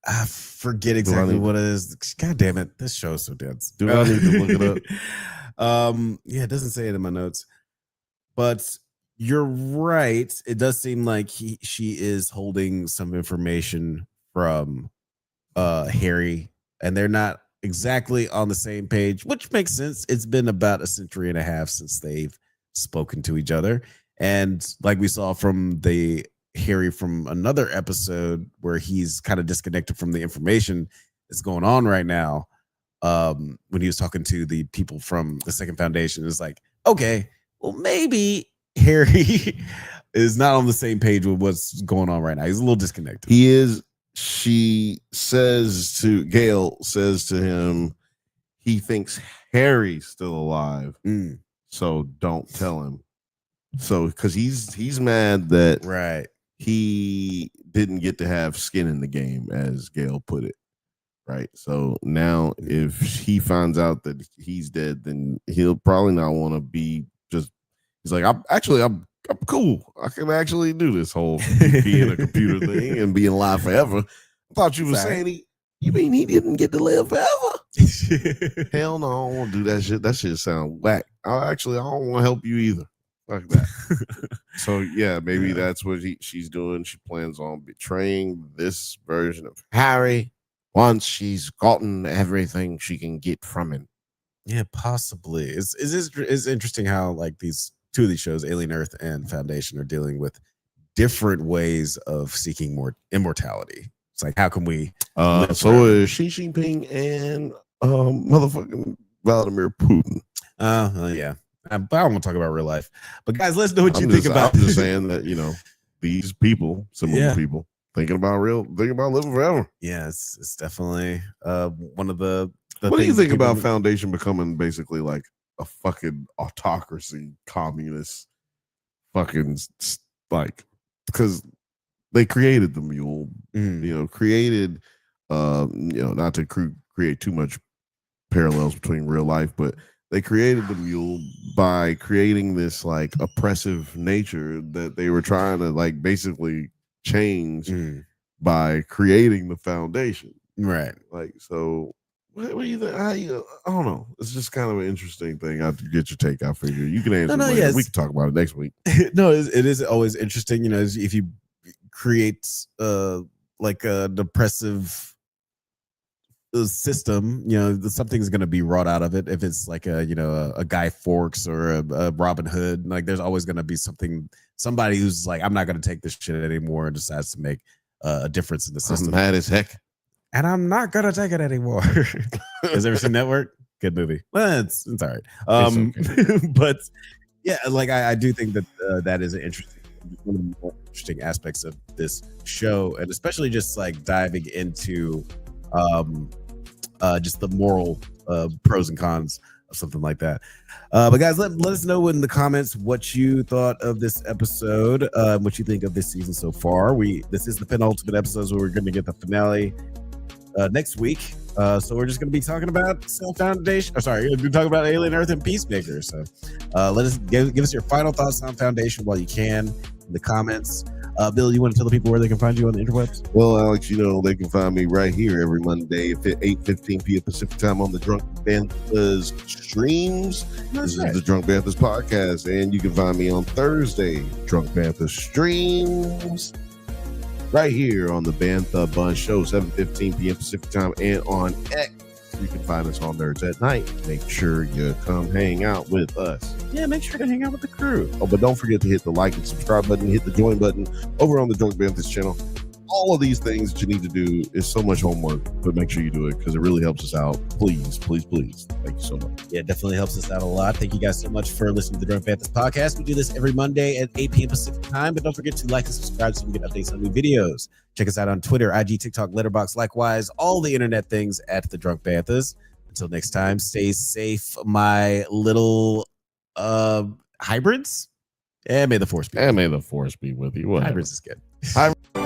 I forget exactly what it is. God damn it. This show's so dense. Do I need to look it up? Yeah, it doesn't say it in my notes. But you're right. It does seem like she is holding some information from Harry, and they're not exactly on the same page, which makes sense. It's been about a century and a half since they've spoken to each other. And like we saw from the Harry from another episode where he's kind of disconnected from the information that's going on right now. When he was talking to the people from the Second Foundation, it's like, okay, well, maybe Harry is not on the same page with what's going on right now. He's a little disconnected. He is. She says to Gale, says to him, he thinks Harry's still alive. So don't tell him. So because he's mad that he didn't get to have skin in the game, as Gale put it. Right. So now if he finds out that he's dead, then he'll probably not want to be just, he's like, I'm cool. I can actually do this whole being a computer thing and being alive forever. I thought you were saying you mean he didn't get to live forever? Hell no, I don't want to do that shit. That shit sound whack. I don't want to help you either. Like that. So yeah, maybe that's what she's doing. She plans on betraying this version of Harry once she's gotten everything she can get from him. Yeah, possibly. It's interesting how like these two of these shows, Alien Earth and Foundation, are dealing with different ways of seeking more immortality. It's like, how can we so is Xi Jinping and motherfucking Vladimir Putin. Yeah. But I don't want to talk about real life. But guys, let's know what you think about I'm just saying that, these people, similar people, thinking about living forever. Yeah, it's definitely one of the what do you think about Foundation becoming basically like a fucking autocracy, communist fucking, like, because they created the mule, created not to create too much parallels between real life, but they created the mule by creating this like oppressive nature that they were trying to like basically change by creating the Foundation. Right. Like, so what do you think? I don't know. It's just kind of an interesting thing. I have to get your take. I figure you can answer later. Yes. We can talk about it next week. No, it is always interesting. If you create like a depressive system, something's going to be wrought out of it. If it's like a Guy Fawkes or a Robin Hood, like there's always going to be somebody who's like, I'm not going to take this shit anymore, and decides to make a difference in the system. I'm mad as heck, and I'm not going to take it anymore. Has ever seen Network? Good movie. Well, it's all right. Okay. But yeah, like I do think that that is one of the more interesting aspects of this show, and especially just like diving into just the moral pros and cons of something like that. But guys, let us know in the comments what you thought of this episode, what you think of this season so far. This is the penultimate episode, so we're going to get the finale next week. So we're just going to be talking about Foundation. We're going to talk about Alien Earth and Peacemaker. So let us give us your final thoughts on Foundation while you can in the comments. Bill, you want to tell the people where they can find you on the interwebs? Well, Alex, they can find me right here every Monday at 8:15 p.m. Pacific time on the Drunk Banthas streams. This is the Drunk Banthas podcast, and you can find me on Thursday, Drunk Banthas streams, right here on the Bantha Bunch Show, 7:15 p.m. Pacific time, and on X. You can find us on NerdsatNite. Make sure you come hang out with us. Yeah, make sure to hang out with the crew. Oh, but don't forget to hit the like and subscribe button, hit the join button over on the Drunk Banthas channel. All of these things that you need to do is so much homework, but make sure you do it because it really helps us out. Please, please, please. Thank you so much. Yeah, it definitely helps us out a lot. Thank you guys so much for listening to the Drunk Banthas podcast. We do this every Monday at 8 p.m. Pacific time, but don't forget to like and subscribe so we get updates on new videos. Check us out on Twitter, IG, TikTok, Letterboxd, likewise, all the internet things at the Drunk Banthas. Until next time, stay safe, my little hybrids. And may the force be. And may the force be with you. Whatever. Hybrids is good. Hybrids.